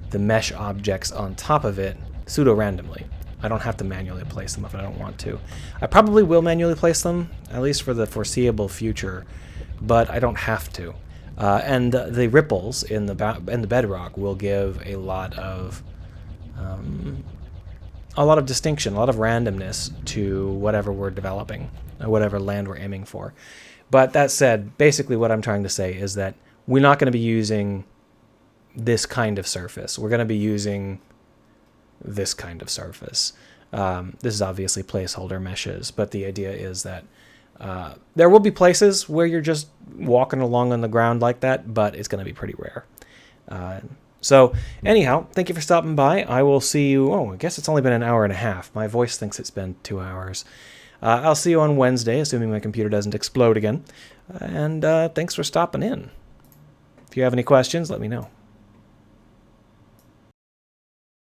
the mesh objects on top of it pseudo-randomly. I don't have to manually place them if I don't want to. I probably will manually place them, at least for the foreseeable future, but I don't have to. And the ripples in the bedrock will give a lot of distinction, a lot of randomness to whatever we're developing, or whatever land we're aiming for. But that said, basically what I'm trying to say is that we're not going to be using this kind of surface. We're going to be using this kind of surface. This is obviously placeholder meshes, but the idea is that there will be places where you're just walking along on the ground like that, but it's going to be pretty rare. So anyhow, thank you for stopping by. I will see you. I guess it's only been an hour and a half. My voice thinks it's been 2 hours. I'll see you on Wednesday, assuming my computer doesn't explode again. And thanks for stopping in. If you have any questions, let me know.